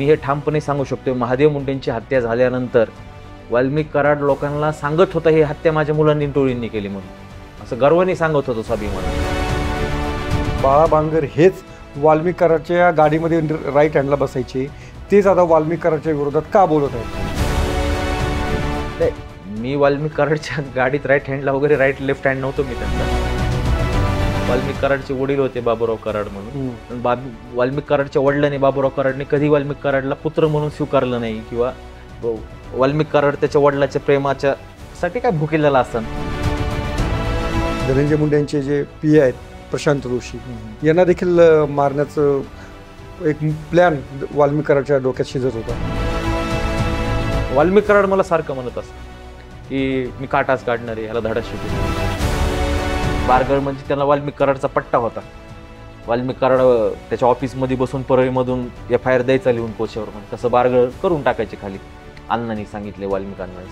मी हे ठामपणे सांगू शकतो, महादेव मुंडेंची हत्या झाल्यानंतर वाल्मिक कराड लोकांना सांगत होता ही हत्या माझ्या मुलांनी टोळींनी केली म्हणून, असं गर्वाने सांगत होतो स्वाभिमान. बाळा बांगर हेच वाल्मिक कराडच्या गाडीमध्ये राईट हँडला बसायचे, तेच आता वाल्मिक कराडच्या विरोधात का बोलत आहेत? मी वाल्मिक कराडच्या गाडीत राईट हँडला वगैरे राईट लेफ्ट हँड नव्हतो मी त्यांचा. वाल्मिक कराडचे वडील होते बाबूराव कराड म्हणून, वाल्मिक कराडच्या वडिलांनी बाबूराव कराडने कधी वाल्मिक कराडला पुत्र म्हणून स्वीकारलं नाही, किंवा वाल्मिक कराड त्याच्या वडिलाच्या प्रेमाच्या साठी काय भुकेलेला असतं. धनंजय मुंडे यांचे जे PA आहेत प्रशांत जोशी, यांना देखील मारण्याचं एक प्लॅन वाल्मिक कराडच्या डोक्यात शिजत होता. वाल्मिक कराड मला सारखं म्हणत असतं की मी काटाच काढणार आहे, याला धडा शिकवणार. बारगळ म्हणजे त्याला वाल्मिक कराडचा पट्टा होता. वाल्मिक कराड त्याच्या ऑफिसमध्ये बसून परळीमधून FIR द्यायचा लिहून कोशावर, म्हणून तसं बारगळ करून टाकायचे खाली. अण्णांनी सांगितले, वाल्मिक अण्णांनी.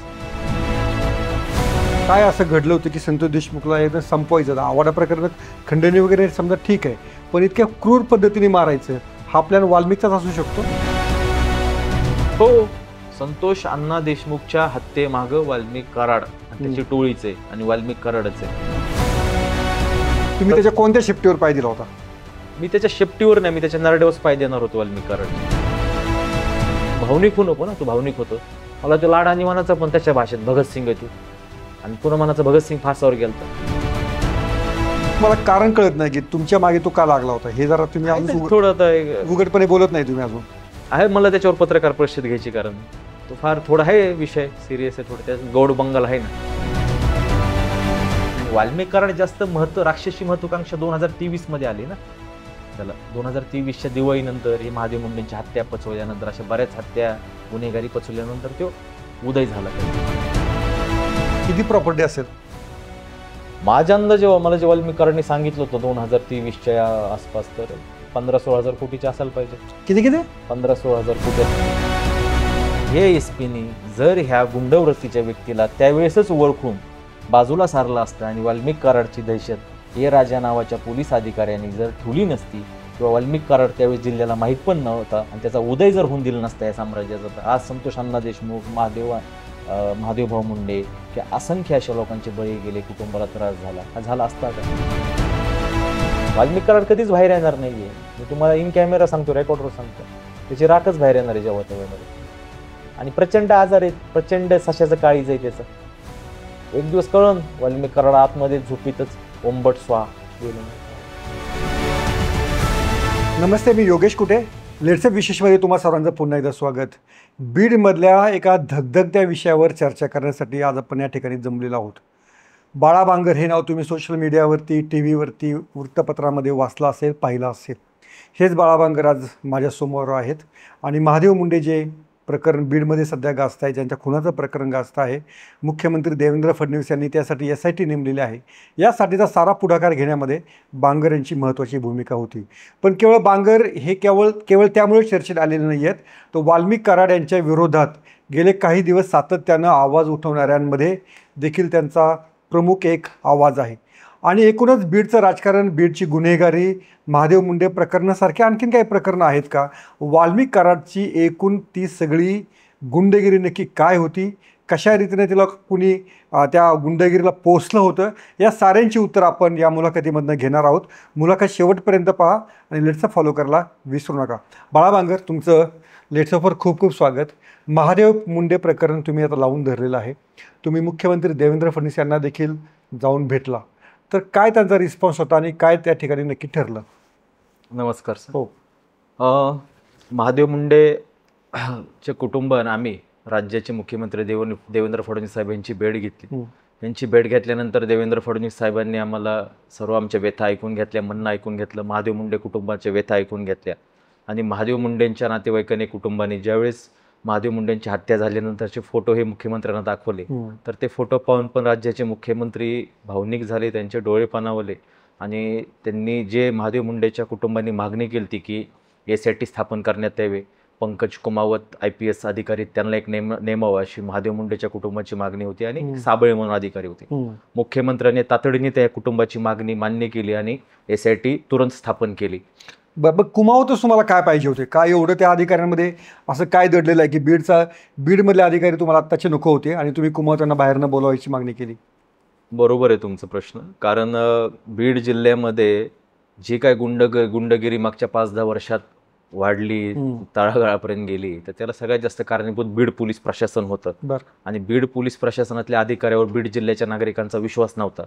काय असं घडलं होतं की संतोष देशमुखला एकदम संपवायचं? आवाडा प्रकरणात खंडणी वगैरे समजा ठीक आहे, पण इतक्या क्रूर पद्धतीने मारायचं हा प्लॅन वाल्मिकचाच असू शकतो? हो, संतोष अण्णा देशमुखच्या हत्येमागं वाल्मिक कराड त्याची टोळीचे आणि वाल्मिक कराडच आहे. तुम्ही त्याच्या कोणत्या शिफ्टीवर पाय दिला होता? मी त्याच्या शेपटीवर नाही, मी त्याच्या नरड्यावर पाय देणार होतो वाल्मिक कराड. भावनिक होऊन नको ना, तो भावनिक होतो. मला तो लाड आणि मनाचा पण त्याच्या भाषेत भगतसिंग तू, आणि पुन्हा मनाचा भगतसिंग फासावर गेलता. मला कारण कळत नाही की तुमच्या मागे तो का लागला होता, हे जरा तुम्ही अजून थोडं उघडपणे बोलत नाही तुम्ही अजून. आहे मला त्याच्यावर पत्रकार परिषद घ्यायची, कारण तो फार थोडा आहे विषय सिरियस आहे, थोडं त्यात गौड बंगाल आहे ना. वाल्मिक कराड जास्त राक्षसी महत्वाकांक्षा 2023 मध्ये आली ना त्याला. 2023च्या दिवाळीनंतर ही महादेव मुंडेंची हत्या पचवल्यानंतर, अशा बऱ्याच हत्या गुन्हेगारी पचवल्यानंतर तो उदय झाला. किती प्रॉपर्टी असेल? माझ्या अंदाज मला जे वाल्मिक कराडने सांगितलं होतं 2023च्या आसपास, तर 15-16 कोटीचे असायला पाहिजे. किती किती? 15-16 कोटी. हे SP नी जर ह्या गुंडवृत्तीच्या व्यक्तीला त्यावेळेसच ओळखून बाजूला सारलं असतं आणि वाल्मिक कराडची दहशत हे राजा नावाच्या पोलीस अधिकाऱ्यांनी जर ठेवली नसती, किंवा वाल्मिक कराड त्यावेळेस जिल्ह्याला माहीत पण नव्हता आणि त्याचा उदय जर होऊन दिला नसता या साम्राज्याचा, तर आज संतोष अण्णा देशमुख, महादेवभाऊ मुंडे किंवा असंख्य अशा लोकांचे बळी गेले, कुटुंबाला त्रास झाला, हा झाला असता का? वाल्मिक कराड कधीच बाहेर येणार नाहीये. मी तुम्हाला इन कॅमेरा सांगतो, रेकॉर्डवर सांगतो, त्याची राखच बाहेर येणार आहे जेव्हा तेव्हा. आणि प्रचंड आजार आहेत, प्रचंड सशाचं काळीज आहे त्याचं. एक दिवस कळण वाल्मिक कराड आतमध्ये झोपीतच ओंबट स्वा गेलो. नमस्ते, मी योगेश कुटे. लेट्सअप विशेषमध्ये तुम्हा सर्वांचं पुन्हा एकदा स्वागत. बीडमधल्या एका धगधगत्या विषयावर चर्चा करण्यासाठी आज आपण या ठिकाणी जमलेलो आहोत. बाळा बांगर हे नाव तुम्ही सोशल मीडियावरती, TV वरती, वृत्तपत्रामध्ये वाचलं असेल, पाहिलं असेल. हेच बाळा बांगर आज माझ्यासमोर आहेत. आणि महादेव मुंडे जे प्रकरण बीडमध्ये सध्या गाजत आहे, ज्यांच्या खुनाचं प्रकरण गाजत आहे, मुख्यमंत्री देवेंद्र फडणवीस यांनी त्यासाठी SIT नेमलेली आहे. यासाठीचा सारा पुढाकार घेण्यामध्ये बांगर यांची महत्त्वाची भूमिका होती. पण केवळ बांगर हे केवळ त्यामुळे चर्चेत आलेले नाही आहेत, तो वाल्मिक कराड यांच्या विरोधात गेले काही दिवस सातत्यानं आवाज उठवणाऱ्यांमध्ये देखील त्यांचा प्रमुख एक आवाज आहे. आणि एकूणच बीडचं राजकारण, बीडची गुन्हेगारी, महादेव मुंडे प्रकरणासारखे आणखीन काही प्रकरणं आहेत का, वाल्मिक कराडची एकूण ती सगळी गुंडगिरी नक्की काय होती, कशा रीतीने तिला कुणी त्या गुंडगिरीला पोचलं होतं, या साऱ्यांची उत्तर आपण या मुलाखतीमधनं घेणार आहोत. मुलाखत शेवटपर्यंत पहा आणि लेट्सअप फॉलो करायला विसरू नका. बाळा बांगर, तुमचं लेट्सअपवर खूप खूप स्वागत. महादेव मुंडे प्रकरण तुम्ही आता लावून धरलेलं आहे. तुम्ही मुख्यमंत्री देवेंद्र फडणवीस यांना देखील जाऊन भेटला, तर काय त्यांचा रिस्पॉन्स होता आणि काय त्या ठिकाणी नक्की ठरलं? नमस्कार सर. हो, महादेव मुंडे चे कुटुंब आणि आम्ही राज्याचे मुख्यमंत्री देवेंद्र फडणवीस साहेब यांची भेट घेतली. यांची भेट घेतल्यानंतर देवेंद्र फडणवीस साहेबांनी आम्हाला सर्व आमच्या व्यथा ऐकून घेतल्या, म्हणणं ऐकून घेतलं, महादेव मुंडे कुटुंबाच्या व्यथा ऐकून घेतल्या. आणि महादेव मुंडेंच्या नातेवाईकांनी, कुटुंबाने ज्यावेळेस महादेव मुंडेंची हत्या झाल्यानंतरचे फोटो हे मुख्यमंत्र्यांना दाखवले, तर ते फोटो पाहून पण राज्याचे मुख्यमंत्री भावनिक झाले, त्यांचे डोळे पाणावले. आणि त्यांनी जे महादेव मुंडेच्या कुटुंबांनी मागणी केली ती की SIT स्थापन करण्यात यावे, पंकज कुमावत IPS अधिकारी त्यांना एक नेमावं, अशी महादेव मुंडेच्या कुटुंबाची मागणी होती. आणि साबळे म्हणून अधिकारी होते. मुख्यमंत्र्यांनी तातडीने त्या कुटुंबाची मागणी मान्य केली आणि SIT तुरंत स्थापन केली. बरं कुमावतच तुम्हाला काय पाहिजे होते? काय एवढं त्या अधिकाऱ्यांमध्ये असं काय दडलेलं आहे की बीडमधले अधिकारी तुम्हाला आत्ताचे नको होते आणि तुम्ही कुमावतांना बाहेरनं बोलवायची मागणी केली? बरोबर आहे तुमचा प्रश्न. कारण बीड जिल्ह्यामध्ये जी काय गुंडगिरी मागच्या 5-10 वर्षात वाढली, तळागाळापर्यंत गेली, तर त्याला सगळ्यात जास्त कारणीभूत बीड पोलीस प्रशासन होतं. बरं. आणि बीड पोलीस प्रशासनातल्या अधिकाऱ्यावर बीड जिल्ह्याच्या नागरिकांचा विश्वास नव्हता.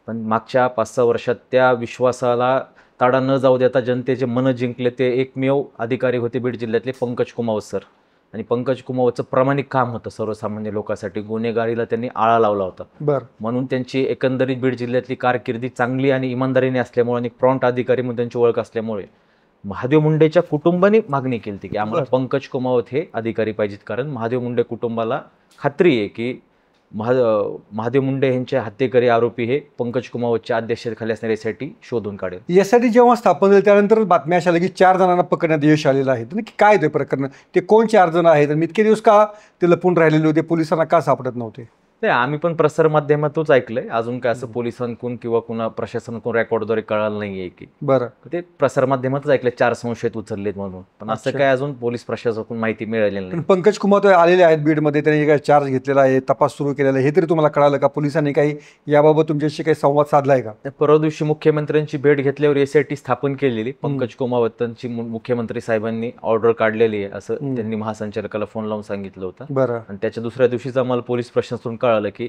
पण मागच्या 5-6 वर्षात त्या विश्वासाला तडा न जाऊ देता जनतेचे मन जिंकले ते एकमेव अधिकारी होते बीड जिल्ह्यातले पंकज कुमावत सर. आणि पंकज कुमावतचं प्रामाणिक काम होतं सर्वसामान्य लोकांसाठी. गुन्हेगारीला त्यांनी आळा लावला होता. बरं. म्हणून त्यांची एकंदरीत बीड जिल्ह्यातली कारकिर्दी चांगली आणि इमानदारीने असल्यामुळे आणि प्रॉम्प्ट अधिकारी म्हणून त्यांची ओळख असल्यामुळे महादेव मुंडेच्या कुटुंबाने मागणी केली होती की आम्हाला पंकज कुमावत हे अधिकारी पाहिजेत. कारण महादेव मुंडे कुटुंबाला खात्री आहे की महादेव मुंडे यांचे हत्येकरी आरोपी हे पंकज कुमावतच्या अध्यक्षतेखाली असणाऱ्या एसआयटी शोधून काढेल. एसआयटी जेव्हा स्थापन झाली त्यानंतर बातम्या अशा आल्या की 4 जणांना पकडण्यात यश आलेलं आहे. तर नक्की काय ते प्रकरण? ते कोण 4 जण आहेत आणि इतके दिवस का ते लपून राहिलेले होते? पोलिसांना का सापडत नव्हते? नाही, आम्ही पण प्रसारमाध्यमातूच ऐकलंय. अजून काय असं पोलिसांकडून किंवा कुणा प्रशासनाकडून रेकॉर्डद्वारे कळालं नाहीये की. बरं. ते प्रसारमाध्यमातच ऐकलंय 4 संशयित उचललेत म्हणून. पण असं काय अजून पोलीस प्रशासनाकडून माहिती मिळालेली नाही. पंकज कुमावत आलेले आहेत बीडमध्ये, त्यांनी काय चार्ज घेतलेला आहे, तपास सुरू केलेला आहे, हे तरी तुम्हाला कळालं का? पोलिसांनी काही याबाबत तुमच्याशी काही संवाद साधलाय का? परवा दिवशी मुख्यमंत्र्यांची भेट घेतल्यावर एसआयटी स्थापन केलेली. पंकज कुमावतांची मुख्यमंत्री साहेबांनी ऑर्डर काढलेली आहे असं त्यांनी महासंचालकाला फोन लावून सांगितलं होतं. बरं. आणि त्याच्या दुसऱ्या दिवशीच आम्हाला पोलीस प्रशासनातून कळालं की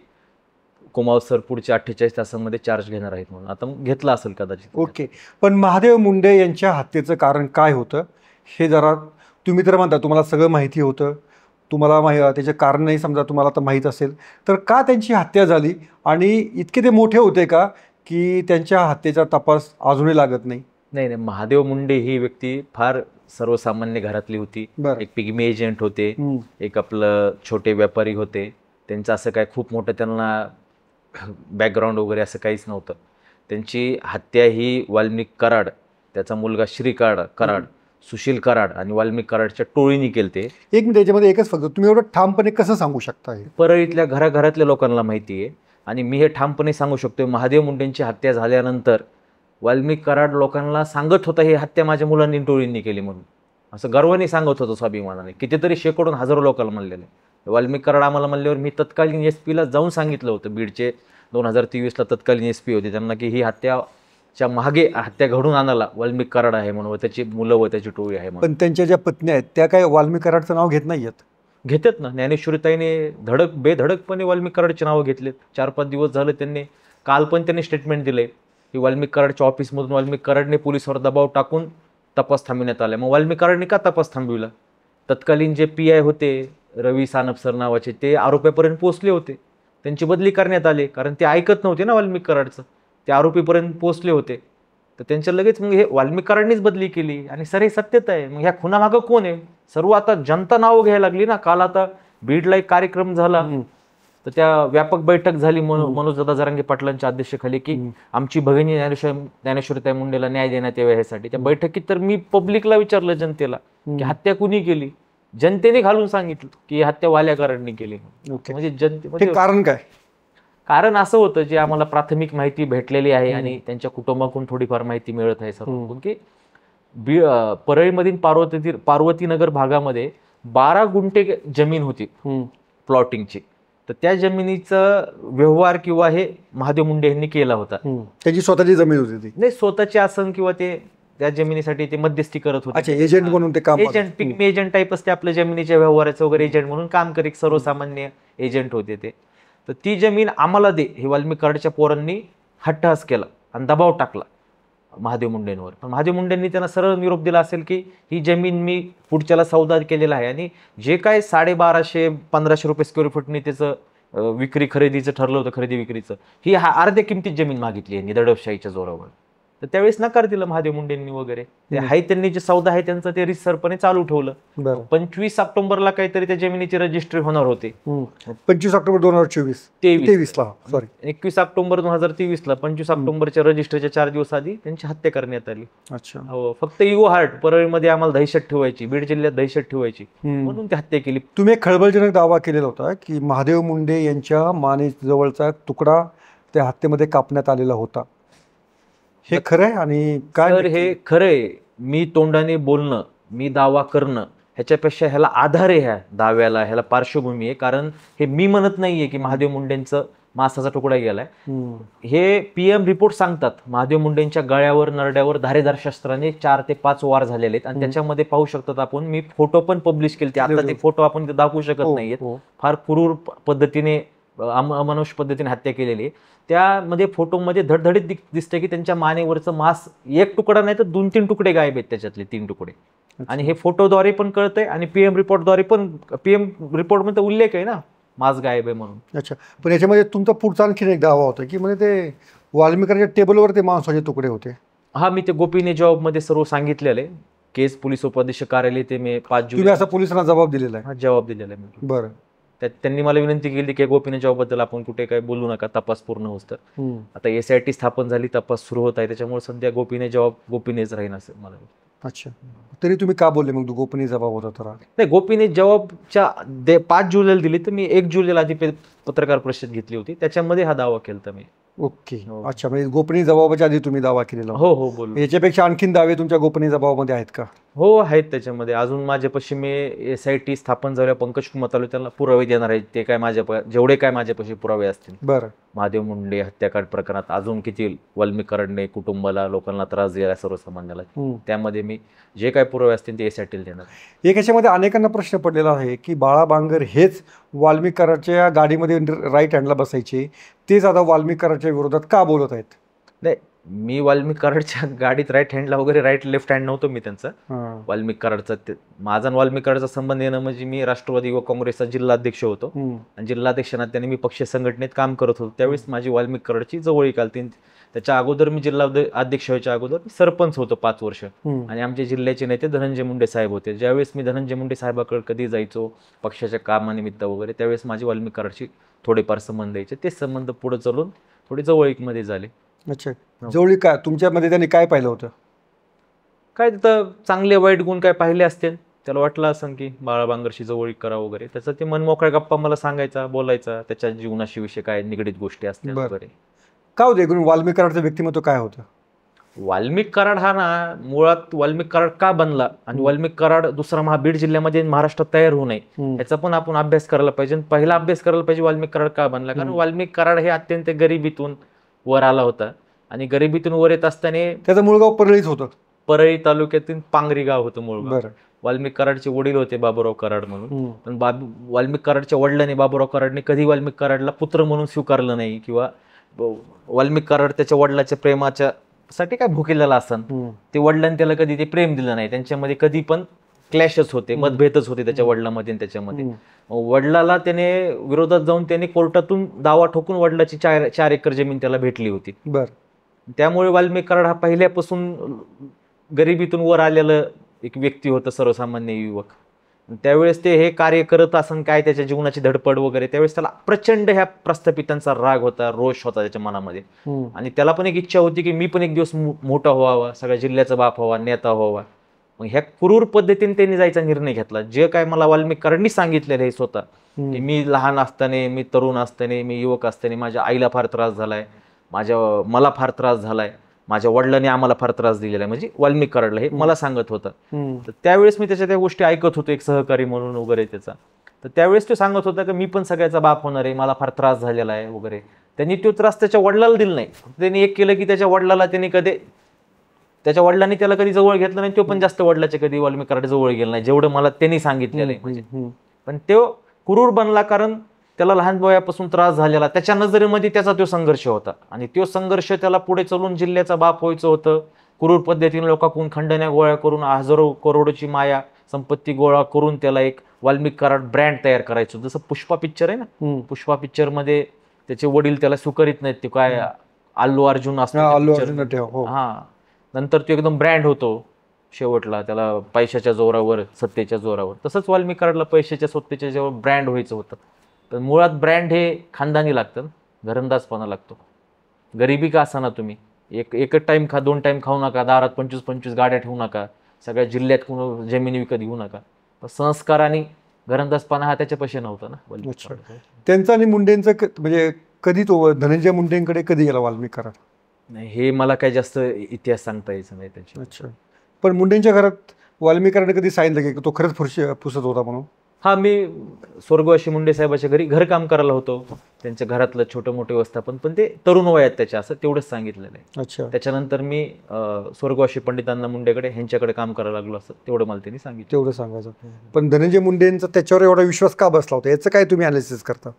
कुमावत सर पुढच्या 48 तासांमध्ये चार्ज घेणार आहेत म्हणून. आता मग घेतला असेल कदाचित. ओके. पण महादेव मुंडे यांच्या हत्येचं कारण काय होतं हे जरा तुम्ही तर म्हणता तुम्हाला सगळं माहिती होतं, तुम्हाला त्याचे कारण नाही समजा तुम्हाला तर माहीत असेल, तर का त्यांची हत्या झाली आणि इतके ते मोठे होते का की त्यांच्या हत्येचा तपास अजूनही लागत नाही? नाही, महादेव मुंडे ही व्यक्ती फार सर्वसामान्य घरातली होती. एक पिग्मी एजंट होते, एक आपलं छोटे व्यापारी होते. त्यांचं असं काय खूप मोठं त्यांना बॅकग्राऊंड वगैरे असं काहीच नव्हतं. त्यांची हत्या ही वाल्मिक कराड, त्याचा मुलगा श्री कराड, सुशील कराड आणि वाल्मिक कराडच्या टोळीने केलते. एक मिनिट, याच्यामध्ये एकच फक्त, तुम्ही एवढं ठामपणे कसं सांगू शकता? परळीतल्या घराघरातल्या लोकांना माहिती आहे आणि मी हे ठामपणे सांगू शकतो. महादेव मुंडेंची हत्या झाल्यानंतर वाल्मिक कराड लोकांना सांगत होता ही हत्या माझ्या मुलांनी टोळींनी केली म्हणून. असं गर्वाने सांगत होतं स्वाभिमानाने. कितीतरी शेकडून हजारो लोकांना म्हणलेले. वाल्मिक कराड आम्हाला म्हणल्यावर मी तत्कालीन SP ला जाऊन सांगितलं होतं. बीडचे 2023ला तत्कालीन SP होते, त्यांना की ही हत्याच्या मागे हत्या घडून आणायला वाल्मिक कराड आहे म्हणून, त्याची मुलं व त्याची टोळी आहे म्हणून. पण त्यांच्या ज्या पत्नी आहेत त्या काय वाल्मिक कराडचं नाव घेत नाहीयेत? घेतात ना. ज्ञानेश्वरीताईने बेधडकपणे वाल्मिक कराडचे नावं घेतलेत. 4-5 दिवस झाले त्यांनी, काल पण त्यांनी स्टेटमेंट दिले की वाल्मिक कराडच्या ऑफिसमधून वाल्मिक कराडने पोलिसांवर दबाव टाकून तपास थांबविण्यात आला. मग वाल्मिक कराडने का तपास थांबविला? तत्कालीन जे PI होते रवी सानप सर नावाचे, ते आरोपीपर्यंत पोहोचले होते. त्यांची बदली करण्यात आली कारण ते ऐकत नव्हते ना वाल्मिक कराडचं. ते आरोपीपर्यंत पोहोचले होते तर त्यांच्या लगेच मग हे वाल्मिक कराडनीच बदली केली. आणि सर हे सत्यता आहे. मग ह्या खुनामागं कोण आहे? सर्व आता जनता नावं घ्यायला लागली ना. काल आता बीडला एक कार्यक्रम झाला तर त्या व्यापक बैठक झाली मनोजदादा जरांगे पाटलांच्या अध्यक्षतेखाली की आमची भगिनी ज्ञानेश्वरीताई मुंडेला न्याय देण्यात यावा ह्यासाठी. त्या बैठकीत तर मी पब्लिकला विचारलं, जनतेला, की हत्या कुणी केली? जनतेने घालून सांगितलं की हत्या वाल्या कराडनी केली. म्हणजे जनते कारण काय? कारण असं होतं, जे आम्हाला प्राथमिक माहिती भेटलेली आहे आणि त्यांच्या कुटुंबाकडून थोडीफार माहिती मिळत आहे सर्व, की परळीमधील पार्वतीनगर भागामध्ये 12 गुंठे जमीन होती प्लॉटिंगची. तर त्या जमिनीचा व्यवहार किंवा हे महादेव मुंडे यांनी केला होता. त्याची स्वतःची जमीन होती ती? नाही, स्वतःची आसन किंवा ते त्या जमिनीसाठी ते मध्यस्थी करत होते. अच्छा, एजंट म्हणून ते काम? एजंट, पिग्मी एजंट टाईपच ते आपल्या जमिनीच्या व्यवहाराचं वगैरे एजंट म्हणून काम करीत सर्वसामान्य एजंट होते ते. तर ती जमीन आम्हाला दे हे वाल्मिक कराडच्या पोरांनी हट्टहास केला आणि दबाव टाकला महादेव मुंडेंवर. पण महादेव मुंडेंनी त्यांना सरळ निरोप दिला असेल की ही जमीन मी पुढच्याला सौदा केलेला आहे आणि जे काय 1250-1500 रुपये स्क्वेअर फूटनी त्याचं विक्री खरेदीचं ठरलं होतं, खरेदी विक्रीचं, ही अर्ध्या किमतीत जमीन मागितली यांनी दडपशाहीच्या जोरावर. तर त्यावेळेस नकार दिला महादेव मुंडेंनी वगैरे. ते त्यांनी जे सौदा आहे त्यांचं ते रितसरपणे चालू ठेवलं. 25 ऑक्टोबरला काहीतरी त्या जमिनीची रजिस्ट्री होणार होते. 25 ऑक्टोबर 2023ला, सॉरी 21 ऑक्टोबर 2023ला 25 ऑक्टोबरच्या रजिस्ट्रीच्या 4 दिवस आधी त्यांची हत्या करण्यात आली. अच्छा. हो, फक्त इगो हार्ट परळीमध्ये आम्हाला दहशत ठेवायची, बीड जिल्ह्यात दहशत ठेवायची म्हणून ती हत्या केली. तुम्ही एक खळबळजनक दावा केलेला होता की महादेव मुंडे यांच्या मानेजवळचा तुकडा त्या हत्येमध्ये कापण्यात आलेला होता. हे खरं आहे? आणि काय? तर हे खरं आहे. मी तोंडाने बोलणं, मी दावा करणं ह्याच्यापेक्षा ह्याला आधार आहे, ह्या दाव्याला ह्याला पार्श्वभूमी आहे. कारण हे मी म्हणत नाहीये की महादेव मुंडेंचं मासाचा तुकडा गेलाय. हे PM रिपोर्ट सांगतात महादेव मुंडेंच्या गळ्यावर नरड्यावर धारेदार शस्त्राने 4 ते 5 वार झालेले आहेत. आणि त्याच्यामध्ये पाहू शकतात आपण, मी फोटो पण पब्लिश केले. आता ते फोटो आपण दाखवू शकत नाहीयेत. फार क्रूर पद्धतीने अमानुष पद्धतीने हत्या केलेली आहे. त्यामध्ये फोटोमध्ये धडधडीत दिसते की त्यांच्या मानेवरचं मांस एक तुकडा नाही तर 2-3 तुकडे गायब आहेत, त्याच्यातले 3 तुकडे. आणि हे फोटोद्वारे पण कळतंय आणि PM रिपोर्टद्वारे पण, PM रिपोर्टमध्ये उल्लेख आहे ना मांस गायब आहे म्हणून. अच्छा, पण याच्यामध्ये तुमचा पुढचा आणखीन एक दावा होता की म्हणजे ते वाल्मिकांच्या टेबलवर ते मांसाचे तुकडे होते. हा, मी ते गोपीने जॉबमध्ये सर्व सांगितलेलं आहे. केस पोलीस उपाधीक्षक कार्यालय ते मी 5 जुलै तुम्ही असा पोलिसांना जबाब दिलेला आहे? हा, जबाब दिलेला आहे मी. बरं. त्यांनी मला विनंती केली की गोपीने जॉबबद्दल आपण कुठे काय बोलू नका, तपास पूर्ण होत. आता SIT स्थापन झाली, तपास सुरू होत आहे, त्याच्यामुळे सध्या गोपीने जबाब गोपीनेच राहीन असं मला. अच्छा, तरी तुम्ही का बोलले मग गोपनीय जबाब होता तर? नाही, गोपीने जबाबच्या 5 जुलैला दिली, तर मी 1 जुलैला आधी पत्रकार परिषद घेतली होती, त्याच्यामध्ये हा दावा केला मी. ओके. अच्छा, म्हणजे गोपनीय जबाबाच्या आधी तुम्ही दावा केलेला? हो बोल. याच्यापेक्षा आणखीन दावे तुमच्या गोपनीय जबाबामध्ये आहेत का? हो आहेत. त्याच्यामध्ये अजून माझ्यापाशी मी SIT स्थापन झाल्या पंकज कुमार तालुक्याला पुरावे देणार आहेत. ते काय जेवढे काय माझ्यापाशी पुरावे असतील. बरं. महादेव मुंडे हत्याकांड प्रकरणात अजून किती वाल्मिक कराडने कुटुंबाला लोकांना त्रास दिला सर्वसामान्याला, त्यामध्ये मी जे काय पुरावे असतील ते SIT देणार. एक याच्यामध्ये अनेकांना प्रश्न पडलेला आहे की बाळा बांगर हेच वाल्मिक कराडच्या गाडीमध्ये राईट हँडला बसायचे, तेच आता वाल्मिक कराडच्या विरोधात का बोलत आहेत? नाही, मी वाल्मिक कराडच्या गाडीत राईट हँडला वगैरे राईट लेफ्ट हँड नव्हतो मी त्यांचा. वाल्मिक कराडचा माझा वाल्मिक कराडचा संबंध येणं म्हणजे मी राष्ट्रवादी युवक काँग्रेसचा जिल्हाध्यक्ष होतो आणि जिल्हाध्यक्ष नात्याने मी पक्ष संघटनेत काम करत होतो. त्यावेळेस माझी वाल्मिक कराडची जवळीक आली. त्याच्या अगोदर मी जिल्हा अध्यक्ष व्हायच्या अगोदर मी सरपंच होतो 5 वर्ष. आणि आमच्या जिल्ह्याचे नेते धनंजय मुंडे साहेब होते. ज्यावेळेस मी धनंजय मुंडे साहेबाकडे कधी जायचो पक्षाच्या कामानिमित्त वगैरे, त्यावेळेस माझी वाल्मिक कराडची थोडेफार संबंध यायचे. ते संबंध पुढे चालून थोडी जवळीकमध्ये झाले. अच्छा, जवळीक काय तुमच्यामध्ये त्यांनी काय पाहिलं होतं? काय तिथं चांगले वाईट गुण काय पाहिले असतील, त्याला वाटलं असं की बाळा बांगरशी जवळीक करा वगैरे. त्याचं ते मनमोकळ्या गप्पा मला सांगायचा, बोलायचा, त्याच्या जीवनाशी विषय काय निगडीत गोष्टी असतील वगैरे. का होते वाल्मिक कराडचं व्यक्तिमत्व काय होतं? वाल्मिक कराड हा ना, मुळात वाल्मिक कराड का बनला आणि वाल्मिक कराड दुसरा बीड जिल्ह्यामध्ये महाराष्ट्रात तयार होऊ नये याचा पण आपण अभ्यास करायला पाहिजे. पहिला अभ्यास करायला पाहिजे वाल्मिक कराड का बनला. कारण वाल्मिक कराड हे अत्यंत गरिबीतून वर आला होता आणि गरिबीतून वर येत असताना त्याचं मूळ गाव परळीच होतं. परळी तालुक्यातील पांगरी गाव होतं मूळ गाव. वाल्मिक कराडचे वडील होते बाबूराव कराड म्हणून, पण वाल्मिक कराडच्या वडिलांनी बाबूराव कराडने कधी वाल्मिक कराडला पुत्र म्हणून स्वीकारलं नाही किंवा वाल्मिक कराड त्याच्या वडिलाच्या प्रेमाच्या साठी काय भुकेलेला असन, ते वडिलांनी त्याला कधी ते प्रेम दिलं नाही. त्यांच्यामध्ये कधी पण क्लॅशच होते, मतभेदच होते त्याच्या वडिलांमध्ये आणि त्याच्यामध्ये. वडिलाला त्याने विरोधात जाऊन त्याने कोर्टातून दावा ठोकून वडिलाची 4 एकर जमीन त्याला भेटली होती. त्यामुळे वाल्मिक कराड हा पहिल्यापासून गरिबीतून वर आलेलं एक व्यक्ती होता, सर्वसामान्य युवक. त्यावेळेस ते हे कार्य करत असन काय त्याच्या जीवनाची धडपड वगैरे, त्यावेळेस त्याला प्रचंड ह्या प्रस्थापितांचा राग होता, रोष होता त्याच्या मनामध्ये. आणि त्याला पण एक इच्छा होती की मी पण एक दिवस मोठा व्हावा, सगळ्या जिल्ह्याचा बाप व्हावा, नेता व्हावा. मग ह्या क्रूर पद्धतीने त्यांनी जायचा निर्णय घेतला. जे काय मला वाल्मिक कराडनी सांगितलेलं आहे स्वतः, की मी लहान असताना, मी तरुण असताना, मी युवक असताना माझ्या आईला फार त्रास झालाय, मला फार त्रास झालाय, माझ्या वडिलांनी आम्हाला फार त्रास दिलेला आहे, म्हणजे वाल्मिक कराडला हे मला सांगत होता. तर त्यावेळेस मी त्याच्या त्या गोष्टी ऐकत होतो एक सहकारी म्हणून वगैरे त्याचा. तर त्यावेळेस तो सांगत होता की मी पण सगळ्याचा बाप होणार आहे, मला फार त्रास झालेला आहे वगैरे. त्यांनी तो त्रास त्याच्या वडिलाला दिला नाही. त्यांनी एक केलं की त्याच्या वडिलाला त्यांनी त्याच्या वडिलांनी त्याला कधी जवळ घेतलं नाही, तो पण जास्त वडिलाच्या कधी वाल्मिक कराड जवळ गेला नाही, जेवढं मला त्यांनी सांगितलेलं आहे. म्हणजे पण तो क्रूर बनला कारण त्याला लहान वयापासून त्रास झालेला, त्याच्या नजरेमध्ये त्याचा तो संघर्ष होता. आणि तो संघर्ष त्याला पुढे चालून जिल्ह्याचा बाप व्हायचं होतं. क्रूर पद्धतीने लोकांकडून खंडण्या गोळा करून हजारो करोडची माया संपत्ती गोळा करून त्याला एक वाल्मिक कराड ब्रँड तयार करायचं. जसं पुष्पा पिक्चर आहे ना, पुष्पा पिक्चर मध्ये त्याचे वडील त्याला स्वीकारित नाहीत, ते काय अल्लू अर्जुन असतो, हा, नंतर तो एकदम ब्रँड होतो शेवटला, त्याला पैशाच्या जोरावर, सत्तेच्या जोरावर. तसंच वाल्मिक कराडला पैशाच्या सत्तेच्या जोरावर ब्रँड व्हायचं होतं. तर मुळात ब्रँड हे खानदानी लागतं, घरंदाजपणा लागतो. गरिबी का असा ना, तुम्ही एकच टाइम खा, 2 टाइम खाऊ नका, दारात 25-25 गाड्या ठेवू नका, सगळ्या जिल्ह्यात कोण जमिनी विकत घेऊ नका. संस्कार आणि घरंदाजपणा हा त्याच्यापाशी नव्हता ना. त्यांचं आणि मुंडेंचं म्हणजे कधी तो धनंजय मुंडेंकडे कधी गेला वाल्मिक कराड? नाही, हे मला काही जास्त इतिहास सांगता यायचं नाही त्याची. अच्छा, पण मुंडेंच्या घरात वाल्मिकांनी कधी सांगितलं की तो खरंच फरशी पुसत होता म्हणून? हा, मी स्वर्गवासी मुंडे साहेबाच्या घरी घरकाम करायला होतो, त्यांच्या घरातलं छोटं मोठं व्यवस्थापन, पण ते तरुण वयात त्याच्या, असं तेवढंच सांगितलेलं आहे. अच्छा. त्याच्यानंतर मी स्वर्गवासी पंडितांना मुंडेकडे ह्यांच्याकडे काम करायला लागलो, असं तेवढं मला त्यांनी सांगितलं. तेवढं सांगायचं. पण धनंजय मुंडेंचा त्याच्यावर एवढा विश्वास का बसला होता, याचं काय तुम्ही अनालिसिस करता?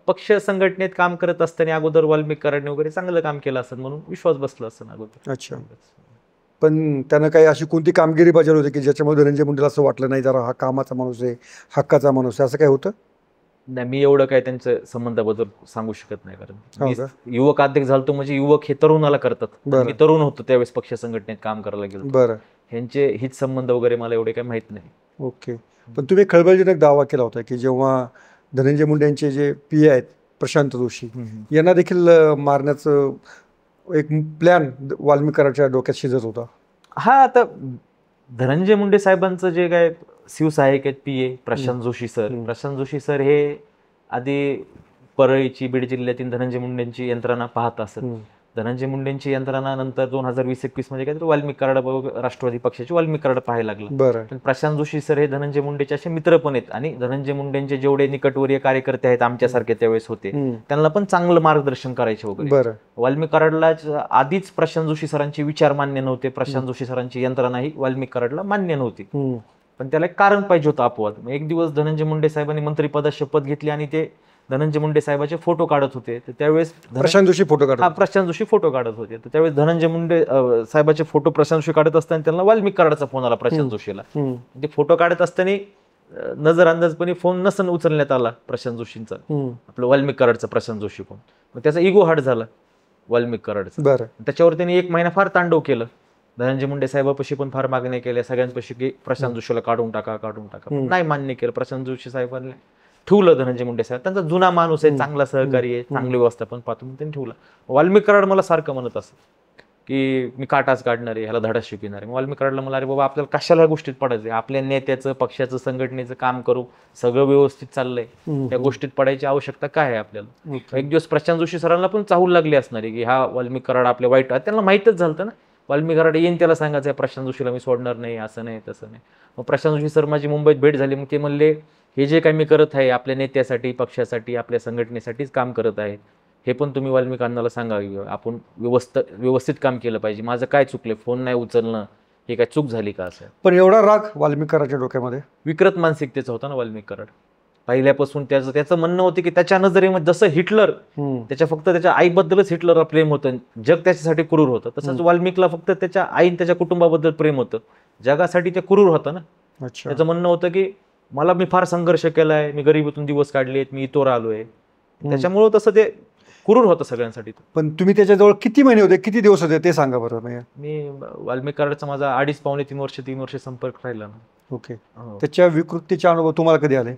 पक्ष संघटनेत काम करत असताना अगोदर वाल्मिक कराडने वगैरे चांगलं काम केलं असेल म्हणून विश्वास बसला असेल अगोदर. अच्छा. पण त्यानं काही अशी कोणती कामगिरी बजावली होती की ज्याच्यामुळे धनंजय मुंडेला असं वाटलं नाही जरा हा कामाचा माणूस आहे, हक्काचा माणूस आहे, असं काय होतं? नाही, मी एवढं काय त्यांच्या संबंधाबद्दल सांगू शकत नाही, कारण हो मी का? युवक अध्यक्ष झालतो म्हणजे युवक हे तरुणाला करतात. बरं. मी तरुण होतो त्यावेळेस पक्ष संघटनेत काम करायला गेलो. बरं. ह्यांचे हित संबंध वगैरे मला एवढे काही माहित नाही. ओके. पण तुम्ही खळबळजनक दावा केला होता की जेव्हा धनंजय मुंडेंचे जे पी आहेत प्रशांत जोशी यांना देखील मारण्याचं एक प्लॅन वाल्मिकांच्या डोक्यात शिजत होता. हा, आता धनंजय मुंडे साहेबांचं जे काय शिवसहाय्यक आहेत पीए प्रशांत जोशी सर हे आधी परळीची, बीड जिल्ह्यातील धनंजय मुंडेंची यंत्रणा पाहत असत. धनंजय मुंडेंची यंत्रणा नंतर 2020-21 मध्ये काय तर वाल्मिक कराड, राष्ट्रवादी पक्षाची वाल्मिक कराड पाहायला लागला. बरं. पण प्रशांत जोशी सर हे धनंजय मुंडेचे असे मित्र पण आहेत, आणि धनंजय मुंडेंचे जेवढे निकटवर्गीय कार्यकर्ते आहेत आमच्यासारखे त्यावेळेस होते, त्यांना पण चांगलं मार्गदर्शन करायचे वगैरे. बरं. वाल्मिक कराडला आधीच प्रशांत जोशी सरांचे विचार मान्य नव्हते, प्रशांत जोशी सरांची यंत्रणा ही वाल्मिक कराडला मान्य नव्हती. पण त्याला एक कारण पाहिजे होतं अपवाद. एक दिवस धनंजय मुंडे साहेबांनी मंत्रिपदाची शपथ घेतली आणि ते धनंजय मुंडे साहेबाचे फोटो काढत होते. तर त्यावेळेस प्रशांत जोशी फोटो काढत, प्रशांत जोशी फोटो काढत होते. तर त्यावेळेस धनंजय मुंडे साहेबाचे फोटो प्रशांत जोशी काढत असताना त्यांना वाल्मिक कराडचा फोन आला प्रशांत जोशीला. ते फोटो काढत असताना नजर अंदाजपणे फोन नसन उचलण्यात आला प्रशांत जोशींचा, आपलं वाल्मिक कराडचा प्रशांत जोशी फोन. मग त्याचा इगो हार्ट झाला वाल्मिक कराडचा. बरं. त्याच्यावर त्यांनी 1 महिना फार तांडव केलं. धनंजय मुंडे साहेबापाशी पण फार मागण्या केल्या सगळ्यांपाशी की प्रशांत जोशीला काढून टाका. नाही मान्य केलं. प्रशांत जोशी साहेबांनी ठेवलं धनंजय मुंडे साहेब, त्यांचा जुना माणूस आहे, चांगला सहकारी आहे, चांगली व्यवस्थापन पाहतो म्हणून त्यांनी ठेवलं. वाल्मिक कराड मला सारखं म्हणत असत की मी काटाच काढणार आहे, ह्याला धडा शिकविणार आहे. वाल्मिक कराडला मला, अरे बाबा आपल्याला कशाला गोष्टीत पडायचं, आपल्या नेत्याचं, पक्षाचं, संघटनेचं काम करू, सगळं व्यवस्थित चाललंय, त्या गोष्टीत पडायची आवश्यकता काय आहे आपल्याला. एक दिवस प्रशांत जोशी सरांना पण चाहूल लागली असणार आहे की हा वाल्मिक कराड आपल्या वाईट, त्यांना माहितच झालं ना वाल्मिक कराड येईन त्याला सांगायचं प्रशांत जोशीला मी सोडणार नाही, असं नाही तसं नाही. मग प्रशांत जोशी सर माझी मुंबईत भेट झाली. मग ते म्हणले हे जे काही मी करत आहे आपल्या नेत्यासाठी, पक्षासाठी, आपल्या संघटनेसाठीच काम करत आहे, हे पण तुम्ही वाल्मिक अण्णाला सांगा, आपण व्यवस्थित काम केलं पाहिजे. माझं काय चुकलं, फोन नाही उचलणं, हे काय चूक झाली का असं. पण एवढा राग वाल्मिक कराडच्या डोक्यामध्ये? विकृत मानसिकतेचा होता ना वाल्मिक कराड पहिल्यापासून. त्याचं म्हणणं होतं की त्याच्या नजरेमध्ये जसं हिटलर, फक्त त्याच्या आईबद्दलच हिटलरला प्रेम होतं, जग त्याच्यासाठी क्रूर होतं, तसंच वाल्मिकला फक्त त्याच्या आईन त्याच्या कुटुंबाबद्दल प्रेम होतं, जगासाठी ते क्रूर होतं ना. त्याचं म्हणणं होतं की मला, मी फार संघर्ष केलाय, मी गरिबीतून दिवस काढलेत, मी इथवर आलोय, त्याच्यामुळं तसं ते क्रूर होतं सगळ्यांसाठी. पण तुम्ही त्याच्याजवळ किती महिने होते, किती दिवस होते ते सांगा बरं. मी वाल्मिक कराडचा माझा 2.5-3 वर्ष संपर्क राहिला ना. ओके. त्याच्या विकृतीचे अनुभव तुम्हाला कधी आले?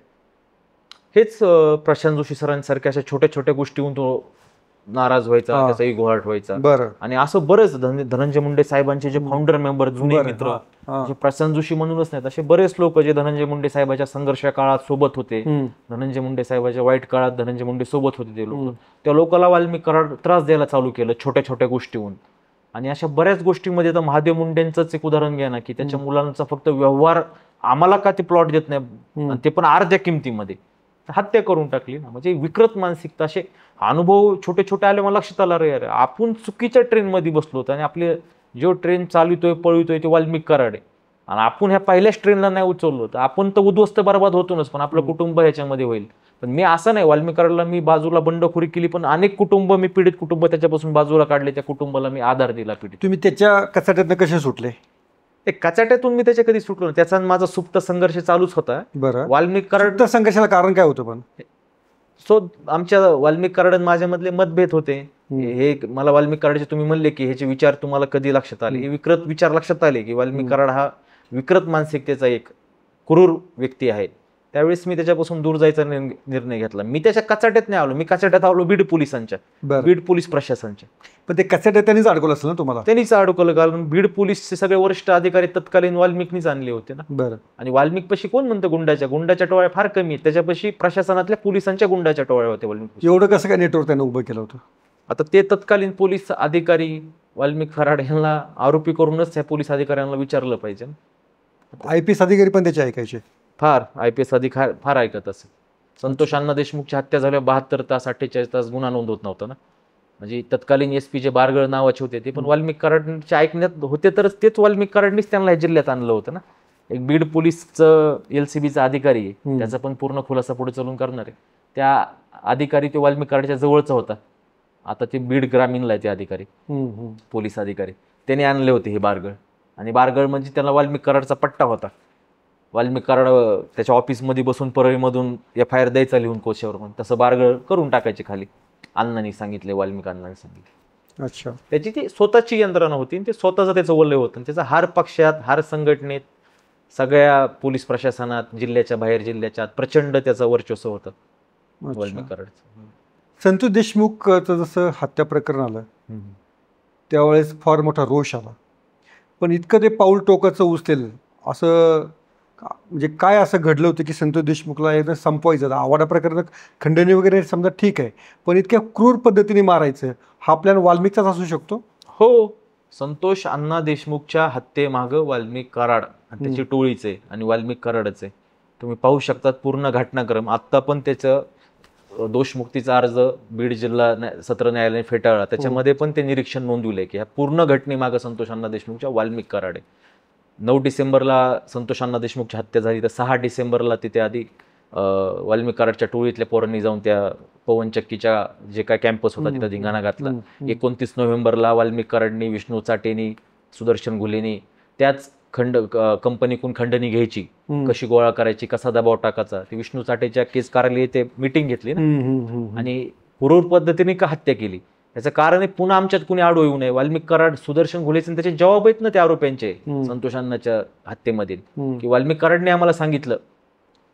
हेच प्रशांत जोशी सरांसारख्या अशा छोट्या छोट्या गोष्टीहून तो नाराज व्हायचा, त्याचा इगो हर्ट व्हायचा. बरं. आणि असं बरेच धनंजय मुंडे साहेबांचे जे फाउंडर मेंबर, जुने मित्र, जे प्रशांत जोशी म्हणूनच नाहीत, असे बरेच लोक जे धनंजय मुंडे साहेबाच्या संघर्ष काळात सोबत होते, धनंजय मुंडे साहेबाच्या वाईट काळात धनंजय मुंडे सोबत होते, ते लोक, त्या लोकांना वाल्मिक कराड त्रास द्यायला चालू केलं छोट्या छोट्या गोष्टीहून. आणि अशा बऱ्याच गोष्टींमध्ये तर महादेव मुंडेंचंच एक उदाहरण घ्या ना, की त्याच्या मुलांचा फक्त व्यवहार, आम्हाला का ते प्लॉट देत नाही, ते पण अर्ध्या किमतीमध्ये, हत्या करून टाकली ना. म्हणजे विकृत मानसिकता, असे अनुभव छोटे छोटे आले. मला लक्षात आलं, रे आपण चुकीच्या ट्रेनमध्ये बसलो होतो आणि आपले जो ट्रेन चालवतोय पळवतोय ते वाल्मिक कराड आहे, आणि आपण ह्या पहिल्याच ट्रेनला नाही उचललो होतं, आपण तर उद्ध्वस्त बरबाद होतोच, पण आपलं कुटुंब ह्याच्यामध्ये होईल. पण मी असं नाही, वाल्मिक कराडला मी बाजूला बंडखोरी केली, पण अनेक कुटुंब, मी पीडित कुटुंब त्याच्यापासून बाजूला काढले, त्या कुटुंबाला मी आधार दिला. पीडित. तुम्ही त्याच्या कचाट्यातनं कसे सुटले? कचाट्यातून मी त्याच्या कधी सुटलो नाही, त्याचा माझा सुप्त संघर्ष चालूच होता. बरं. वाल्मिक कराड संघर्षाला कारण काय होतं? पण आमच्या वाल्मिक कराड माझ्यामधले मतभेद होते. हे मला वाल्मिक कराडचे तुम्ही म्हणले की ह्याचे विचार तुम्हाला कधी लक्षात आले, हे विकृत विचार लक्षात आले की वाल्मिक कराड हा विकृत मानसिकतेचा एक क्रूर व्यक्ती आहे. त्यावेळेस मी त्याच्यापासून दूर जायचा निर्णय घेतला. मी त्याच्या कचाट्यात नाही आलो, मी कचाट्यात आलो बीड पोलिसांच्या, बीड पोलीस प्रशासनच्या. पण ते कचाट्यात त्यांनीच अडकवलं असेल ना तुम्हाला? त्यांनीच अडकवलं, कारण बीड पोलीसचे सगळे वरिष्ठ अधिकारी तत्कालीन वाल्मिकनीच आणले होते ना. बरं. आणि वाल्मिक पशी कोण म्हणतं गुंडाच्या टोळ्या फार कमी आहेत, त्याच्यापाशी प्रशासनातल्या पोलिसांच्या गुंडाच्या टोळ्या होत्या वाल्मिक. एवढं कसं काय नेटवर्क त्यानं उभं केलं होतं? आता ते तत्कालीन पोलीस अधिकारी वाल्मिक कराड यांना आरोपी करूनच त्या पोलीस अधिकाऱ्यांना विचारलं पाहिजे. IPS अधिकारी पण त्याचे ऐकायचे. फार IPS अधिकारी फार ऐकत असेल. संतोष अण्णा देशमुखची हत्या झाल्यावर 72 तास 48 तास गुन्हा नोंद होत नव्हता ना. म्हणजे तत्कालीन SP जे बारगळ नावाचे होते ते पण वाल्मिक कराडचे ऐकण्यात होते, तर तेच वाल्मिक कराडनीच त्यांना या जिल्ह्यात आणलं होतं ना. एक बीड पोलीसचं LCBचा अधिकारी आहे, त्याचा पण पूर्ण खुलासा पुढे चालून करणार आहे. त्या अधिकारी ते वाल्मिक कराडच्या जवळचा होता. आता ते बीड ग्रामीणला आहे ते अधिकारी, पोलीस अधिकारी. त्याने आणले होते हे बारगळ, आणि बारगळ म्हणजे त्याला वाल्मिक कराडचा पट्टा होता. वाल्मिक कराड त्याच्या ऑफिसमध्ये बसून परळीमधून FIR द्यायचा लिहून कोशावर, पण तसं बारगळ करून टाकायचे खाली. अण्णांनी सांगितले, वाल्मिक अण्णांनी सांगितले. अच्छा. त्याची ती स्वतःची यंत्रणा होती, ते स्वतःचं त्याचं वलय होतं. त्याचा हार पक्षात, हार संघटनेत, सगळ्या पोलीस प्रशासनात, जिल्ह्याच्या बाहेर, जिल्ह्याच्या आत प्रचंड त्याचं वर्चस्व होतं वाल्मिक कराडचं. संतोष देशमुखचं जसं हत्या प्रकरण आलं त्यावेळेस फार मोठा रोष आला, पण इतकं ते पाऊल टोकाचं उचलेल असं म्हणजे काय असं घडलं होतं की संतोष देशमुखला एकदा संपवायचं? आवाडा प्रकरण खंडणी वगैरे समजा ठीक आहे, पण इतक्या क्रूर पद्धतीने मारायचं हा प्लॅन वाल्मिकचाच असू शकतो? हो, संतोष अण्णा देशमुखच्या हत्येमागं वाल्मिक कराड आणि त्याची टोळीचे आणि वाल्मिक कराडच आहे. तुम्ही पाहू शकतात पूर्ण घटनाक्रम. आत्ता पण त्याचं दोषमुक्तीचा अर्ज बीड जिल्हा सत्र न्यायालयाने फेटाळला, त्याच्यामध्ये पण ते निरीक्षण नोंदवलंय की ह्या पूर्ण घटनेमागं संतोष अण्णा देशमुखच्या वाल्मिक कराड आहे. 9 डिसेंबरला संतोष अण्णा देशमुखची हत्या झाली, तर 6 डिसेंबरला तिथे आधी वाल्मिक कराडच्या टोळीतल्या पोरांनी जाऊन त्या पवनचक्कीच्या जे काय कॅम्पस होता तिथं धिंगाणा घातला. 29 नोव्हेंबरला वाल्मिक कराडनी, विष्णू चाटेनी, सुदर्शन घुलेनी त्याच कंपनीकडून खंडणी घ्यायची, कशी गोळा करायची, कसा दबाव टाकायचा, ती विष्णू चाटेच्या केस कार्यालय ते मिटिंग घेतली ना, आणि क्रूर पद्धतीने का हत्या केली याचं कारण आहे पुन्हा आमच्यात कुणी आडू येऊ नये. वाल्मिक कराड, सुदर्शन घुलेचे त्याचे जबाब आहेत ना त्या आरोप्यांचे संतोष अण्णाच्या हत्येमधील, की वाल्मिक कराडने आम्हाला सांगितलं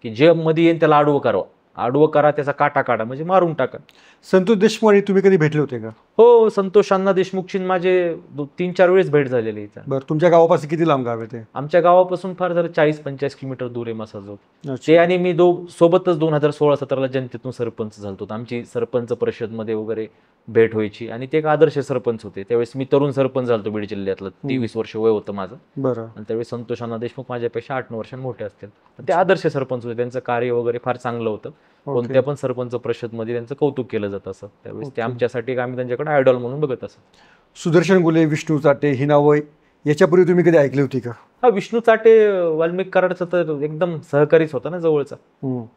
की जे मध्ये येईल त्याला आडवं करा, त्याचा काटा काढा, म्हणजे मारून टाका. संतोष देशमुख आणि तुम्ही कधी भेटले होते का? हो, संतोष अण्णा देशमुखची माझे 3-4 वेळेस भेट झालेली आहे. बरं, तुमच्या गावापासून किती लांब गाव आहे ते? आमच्या गावापासून फार झालं 40-45 किलोमीटर दूर आहे मसाजोग. ते आणि मी सोबतच 2016-17ला जनतेतून सरपंच झालतो. आमची सरपंच परिषदमध्ये वगैरे भेट व्हायची, आणि ते एक आदर्श सरपंच होते. त्यावेळेस मी तरुण सरपंच झालतो बीड जिल्ह्यातलं, 23 वर्ष वय होतं माझं. बरं. आणि त्यावेळेस संतोष अण्णा देशमुख माझ्यापेक्षा 8-9 वर्षांनी मोठे असतील. ते आदर्श सरपंच होते, त्यांचं कार्य वगैरे फार चांगलं होतं. कोणत्या पण सरपंच परिषदमध्ये त्यांचं कौतुक केलं जात असं. त्यावेळेस ते आमच्यासाठी आम्ही त्यांच्याकडे आयडॉल म्हणून बघत असत. सुदर्शन घुले, विष्णू चाटे ही नावं याच्यापूर्वी तुम्ही कधी ऐकली होती का? हा, विष्णू चाटे वाल्मिक कराडचं तर एकदम सहकारीच होता ना, जवळचा.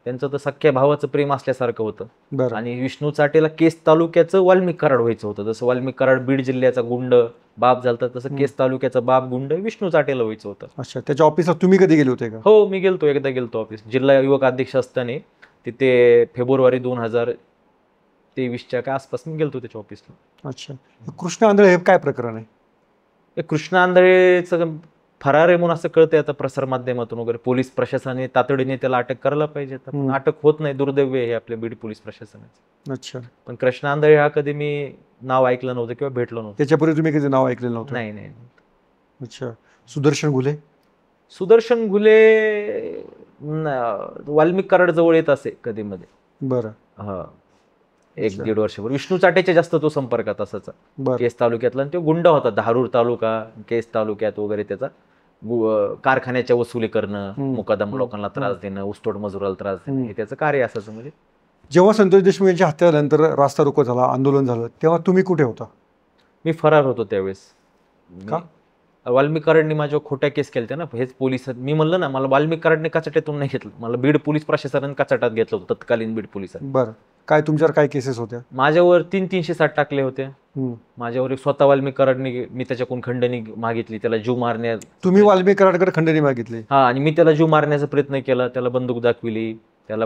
त्यांचं तर सख्या भावाचं प्रेम असल्यासारखं होतं. आणि विष्णू चाटेला केस तालुक्याचं वाल्मिक कराड व्हायचं होतं. जसं वाल्मिक कराड बीड जिल्ह्याचा गुंड बाप झालता, तसं केस तालुक्याचा बाप गुंड विष्णू चाटेला व्हायचं होतं. अच्छा, त्याच्या ऑफिसला तुम्ही कधी गेले होते का? हो, मी एकदा गेलतो ऑफिस. जिल्हा युवक अध्यक्ष असताना तिथे फेब्रुवारी 2023च्या काय आसपास मी गेलतो त्याच्या ऑफिसला. अच्छा. कृष्ण आंधळे हे काय प्रकरण आहे? कृष्ण आंधळेचं फरार आहे म्हणून असं कळतंय आता प्रसार माध्यमातून वगैरे. पोलीस प्रशासनाने तातडीने त्याला अटक करायला पाहिजे, पण अटक होत नाही. दुर्दैव आहे आपल्या बीड पोलीस प्रशासनाचं. अच्छा. पण कृष्ण आंधळे हा कधी मी नाव ऐकलं नव्हतं किंवा भेटलो नव्हतं. त्याच्यापूर्वी तुम्ही कधी नाव ऐकलेलं नव्हतं? नाही. अच्छा. सुदर्शन घुले वाल्मिक कराड जवळ येत असे कधी मध्ये. बरं. हा, 1-1.5 वर्षापूर्वी. विष्णू चाटेच्या जास्त तो संपर्कात असायचा केस तालुक्यातला, आणि तो गुंड होता. धारूर तालुका, केस तालुक्यात वगैरे त्याचा कारखान्याच्या वसुली करणं, मुकादम लोकांना त्रास देणं, ऊसतोड मजुराला त्रास देणं, हे त्याचं कार्य असायचं. म्हणजे जेव्हा संतोष देशमुख यांच्या हत्या झाल्यानंतर रास्ता रोको झाला, आंदोलन झालं, तेव्हा तुम्ही कुठे होता? मी फरार होतो त्यावेळेस. का? वाल्मिक कराडने माझ्यावर खोट्या केस केल्या ना, हेच पोलिस. मी म्हणलं ना, मला वाल्मिक कराडने कचाट्यातून नाही घेतलं, मला बीड पोलीस प्रशासनाने कचाट्यात घेतलं होतं, तत्कालीन बीड पोलिसांनी. बरं. काय तुमच्यावर काय केसेस होत्या? माझ्यावर 360 टाकले होते. माझ्यावर एक स्वतः वाल्मिक कराडने, मी त्याच्याकडून खंडणी मागितली, त्याला जीव मारण्या. तुम्ही वाल्मिक कराडकडे खंडणी मागितली? हा, आणि मी त्याला जीव मारण्याचा प्रयत्न केला, त्याला बंदूक दाखविली, त्याला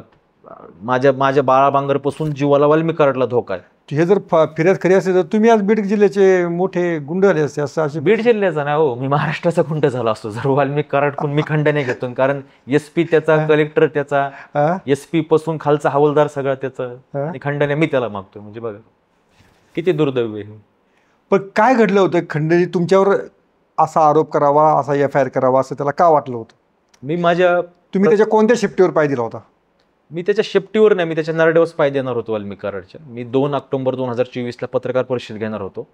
माझ्या बाळा बांगरपासून जीवाला वाल्मिक कराडला धोका आहे. हे जर फिर्याद खरी असेल तर तुम्ही आज बीड जिल्ह्याचे मोठे गुंड झाले असते असं असे? बीड जिल्ह्याचा ना हो, मी महाराष्ट्राचा गुंड झाला असतो जर वाल्मिक कराडकडून मी खंडणी घेतो. कारण SP त्याचा, कलेक्टर त्याचा, SP पासून खालचा हवालदार सगळा त्याचा, आणि खंडणी मी त्याला मागतोय. म्हणजे बघा किती दुर्दैव आहे. पण काय घडलं होतं खंडणी तुमच्यावर असा आरोप करावा, असा FIR करावा असं त्याला का वाटलं होतं? तुम्ही त्याच्या कोणत्या शिफ्टीवर पाय दिला होता? मी त्याच्या शेपटीवर नाही, मी त्याच्या नरड्यावर पाय देणार होतो वाल्मिक कराडच्या. मी 2 ऑक्टोबर 2024ला पत्रकार परिषद घेणार होतो,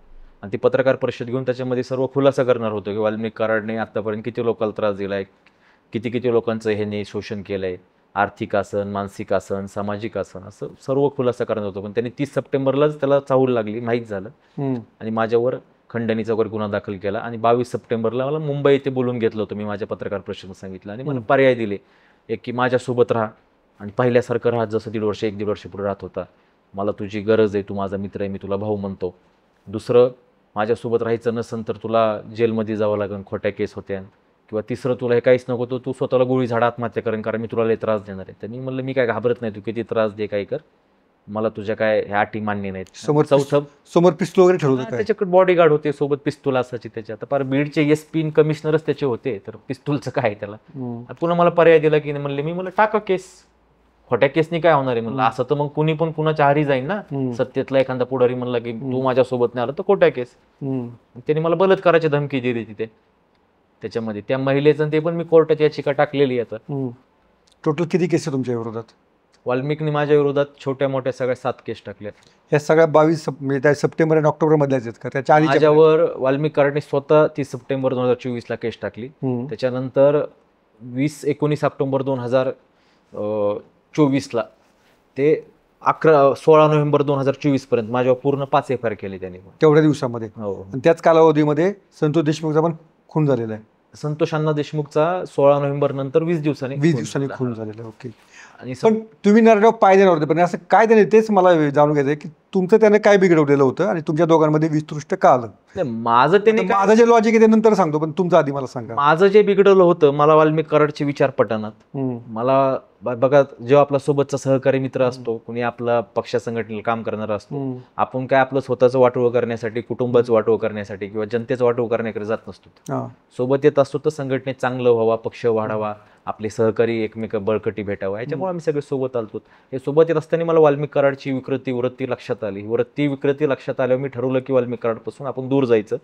आणि ती पत्रकार परिषद घेऊन त्याच्यामध्ये सर्व खुलासा करणार होतो की वाल्मिक कराडने आत्तापर्यंत किती लोकांना त्रास दिला आहे, किती किती लोकांचं ह्याने शोषण केलं आहे, आर्थिक आसन, मानसिक आसन, सामाजिक आसन, असं सर्व खुलासा करणार होतो. पण त्यांनी 30 सप्टेंबरलाच त्याला चाहूल लागली, माहीत झालं, आणि माझ्यावर खंडणीचा वगैरे गुन्हा दाखल केला. आणि 22 सप्टेंबरला मला मुंबई येथे बोलून घेतलं होतं. मी माझ्या पत्रकार परिषदेत सांगितलं आणि मला पर्याय दिले, एक की माझ्यासोबत राहा आणि पहिल्यासारखं राहा, जसं 1.5 वर्ष पुढे राहत होता. मला तुझी गरज आहे, तू माझा मित्र आहे, मी तुला भाऊ म्हणतो. दुसरं, माझ्यासोबत राहायचं नसेल तर तुला जेलमध्ये जावं लागेल, खोट्या केस होत्या. किंवा तिसरं, तुला हे काहीच नको तर तू स्वतःला गोळी झाडा आत्महत्या करेन, कारण मी तुला लय त्रास देणार आहे. त्यांनी म्हणलं मी काय घाबरत नाही, तू किती त्रास दे, काय कर, मला तुझ्या काय ह्या अटी मान्य नाहीत. समोर पिस्तूल वगैरे ठेवलं काय? त्याच्याकडे बॉडीगार्ड होते, सोबत पिस्तूल असायची त्याच्या. आता पार बीडचे SP कमिशनरच त्याचे होते, तर पिस्तूलचं काय त्याला. पुन्हा मला पर्याय दिला की म्हणले, मी मला टाका केस, खोट्या केसनी काय होणार आहे म्हणलं. असं तर मग कुणी पण कुणाच्या आहारी जाईल ना. सत्तेतला एखादा पुढारी म्हणला की तू माझ्यासोबत नाही आला तर खोट्या केस. त्यांनी मला बलात्काराची धमकी दिली तिथे त्याच्यामध्ये. त्या महिलेचं ते पण मी कोर्टात याचिका टाकलेली आता. टोटल किती केस आहे तुमच्या विरोधात? वाल्मिकने माझ्या विरोधात छोट्या मोठ्या सगळ्या 7 केस टाकल्या. या सगळ्या 22 सप्टेंबर आणि ऑक्टोबर मधल्याच आहेत का? त्याच्या आधी माझ्यावर वाल्मिक कराडने स्वतः 30 सप्टेंबर 2024ला केस टाकली. त्याच्यानंतर 19 ऑक्टोबर 2024ला ते 16 नोव्हेंबर 2024 पर्यंत माझ्यावर पूर्ण 5 FIR केले त्यांनी तेवढ्या दिवसामध्ये. आणि त्याच कालावधीमध्ये संतोष देशमुखचा पण खून झालेला आहे. संतोष अण्णा देशमुखचा 16 नोव्हेंबर नंतर 20 दिवसांनी खून झालेला आहे. ओके. आणि पण तुम्ही नरड्यावर पाय देणार होते, पण असं काय त्याने, तेच मला जाणून घ्यायचं आहे की तुमचं त्याने काय बिघडवलेलं होतं आणि तुमच्या दोघांमध्ये विस्तृष्ट का आलं? माझं जे लॉजिक आहे ते नंतर सांगतो, पण तुमचं आधी मला सांगा. माझं जे बिघडवलं होतं, मला वाल्मिक कराडचे विचार पटनात. मला बघा, जेव्हा आपला सोबतचा सहकारी मित्र असतो, कुणी आपला पक्ष संघटनेला काम करणारा असतो, आपण काय आपलं स्वतःचं वाटोळ करण्यासाठी, कुटुंबाचं वाटोळ करण्यासाठी किंवा जनतेचं वाटोळ करण्याकडे जात नसतो. सोबत येत असतो तर संघटनेत चांगलं व्हावा, पक्ष वाढावा, आपले सहकारी एकमेक बळकटी भेटावा, याच्यामुळे आम्ही सगळे सोबत आलतो. हे सोबत येत असताना मला वाल्मिक कराडची वृत्ती लक्षात आली. विकृती लक्षात आल्यावर मी ठरवलं की वाल्मिक कराडपासून आपण दूर जायचं.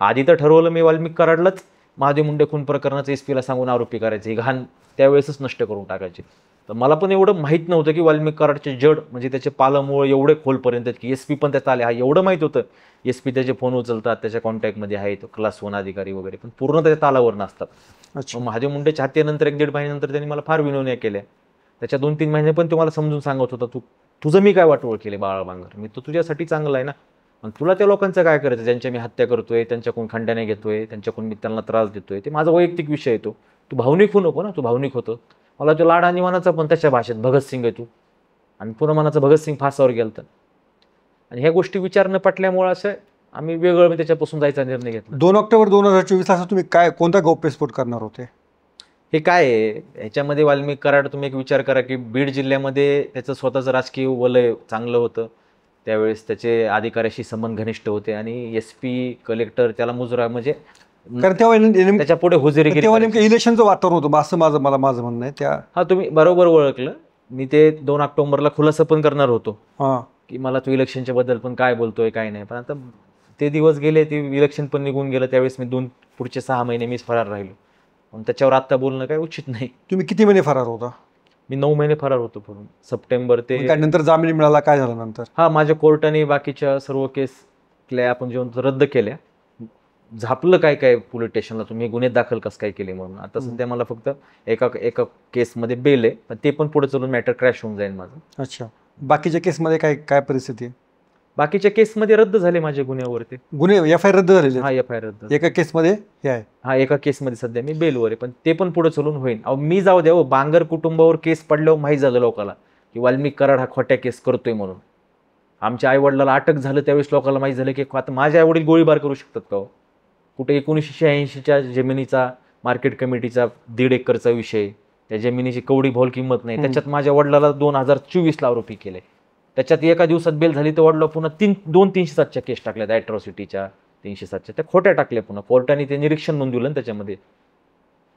आधी तर ठरवलं मी वाल्मिक कराडलाच महादेव मुंडे खून प्रकरणाचं SP सांगून आरोपी करायचे, ही घाण त्यावेळेसच नष्ट करून टाकायचे. तर मला पण एवढं माहीत नव्हतं की वाल्मिक कराडचे जड म्हणजे त्याचे पालमूळ एवढे खोलपर्यंत की SP पण त्यात आले. हा एवढं माहीत होतं, SP त्याचे फोन उचलतात, त्याच्या कॉन्टॅक्टमध्ये आहेत, क्लास 1 अधिकारी वगैरे, पण पूर्ण त्याच्या तालावर नसतात. महादेव मुंडेच्या हत्येनंतर 1-1.5 महिन्यानंतर त्यांनी मला फार विनवण्या केल्या. त्याच्या 2-3 महिने पण तुम्हाला समजून सांगत होता, तुझं मी काय वाटोळ केले बाळा बांगर, मी तो तुझ्यासाठी चांगला आहे ना, मग तुला त्या लोकांचं काय करायचं ज्यांच्या मी हत्या करतोय, त्यांच्याकडून खंडण्या घेतोय, त्यांच्याकडून मी त्यांना त्रास देतोय, ते माझा वैयक्तिक विषय येतो. तू भावनिक होऊ नको ना, तू भावनिक होतो. मला तो लाड आणि मनाचा पण त्याच्या भाषेत भगतसिंग आहे तू, आणि पुन्हा मनाचा भगतसिंग फासावर गेलता. आणि ह्या गोष्टी विचार न पटल्यामुळे असं आम्ही वेगळं त्याच्यापासून जायचा निर्णय घेतला. 2 ऑक्टोबर 2024 असं तुम्ही काय, कोणता गौप्यस्फोट करणार होते? हे काय आहे ह्याच्यामध्ये वाल्मिक कराड, तुम्ही एक विचार करा की बीड जिल्ह्यामध्ये त्याचं स्वतःचं राजकीय वलय चांगलं होतं. त्यावेळेस त्याचे अधिकाऱ्याशी संबंध घनिष्ठ होते आणि SP कलेक्टर त्याला मुजरा म्हणजे त्याच्या पुढे हुजेरी. तेव्हा नेमकं इलेक्शनचं वातावरण होतं असं माझं म्हणणं आहे. हा, तुम्ही बरोबर ओळखलं. मी ते 2 ऑक्टोबरला खुलासा पण करणार होतो की मला तू इलेक्शनच्या बद्दल पण काय बोलतोय काय नाही, पण आता ते दिवस गेले, ते इलेक्शन पण निघून गेलं. त्यावेळेस मी पुढचे 6 महिने मीच फरार राहिलो. पण त्याच्यावर आता बोलणं काय उचित नाही. तुम्ही किती महिने फरार होता? मी 9 महिने फरार होतो पूर्ण. सप्टेंबर ते नंतर जामीन मिळाला, काय झालं नंतर? हा, माझ्या कोर्टाने बाकीच्या सर्व केस आपण जेव्हा रद्द केल्या, झापलं काय पोलीस स्टेशनला तुम्ही गुन्हे दाखल कसं काय केले म्हणून. आता सध्या मला फक्त एका केसमध्ये बेल आहे, पण ते पण पुढे चलून मॅटर क्रॅश होऊन जाईल माझं. अच्छा. बाकीच्या केसमध्ये काय परिस्थिती आहे? बाकीच्या केसमध्ये रद्द झाले माझे गुन्ह्यावरती. FIR रद्द झालेले? हा, FIR रद्द. एका केसमध्ये हे आहे? हा, एका केसमध्ये सध्या मी बेलवर आहे, पण ते पण पुढे चलून होईल. मी जाऊ द्या, बांगर कुटुंबावर केस पडल्यावर माहीत झालं लोकांना की वाल्मिक कराड हा खोट्या केस करतोय म्हणून. आमच्या आईवडिलाला अटक झालं त्यावेळेस लोकांना माहीत झालं की आता माझे आईवडील गोळीबार करू शकतात का? कुठे 1986च्या जमिनीचा मार्केट कमिटीचा 1.5 एकरचा विषय, त्या जमिनीची कवडी भोल किंमत नाही, त्याच्यात माझ्या वडिलाला 2024ला आरोपी केले. त्याच्यात एका दिवसात बेल झाली तर वडिला पुन्हा 2-307च्या केस टाकल्या, ॲट्रॉसिटीच्या 307च्या, त्या खोट्या टाकल्या. पुन्हा कोर्टाने ते निरीक्षण नोंदवलं, त्याच्यामध्ये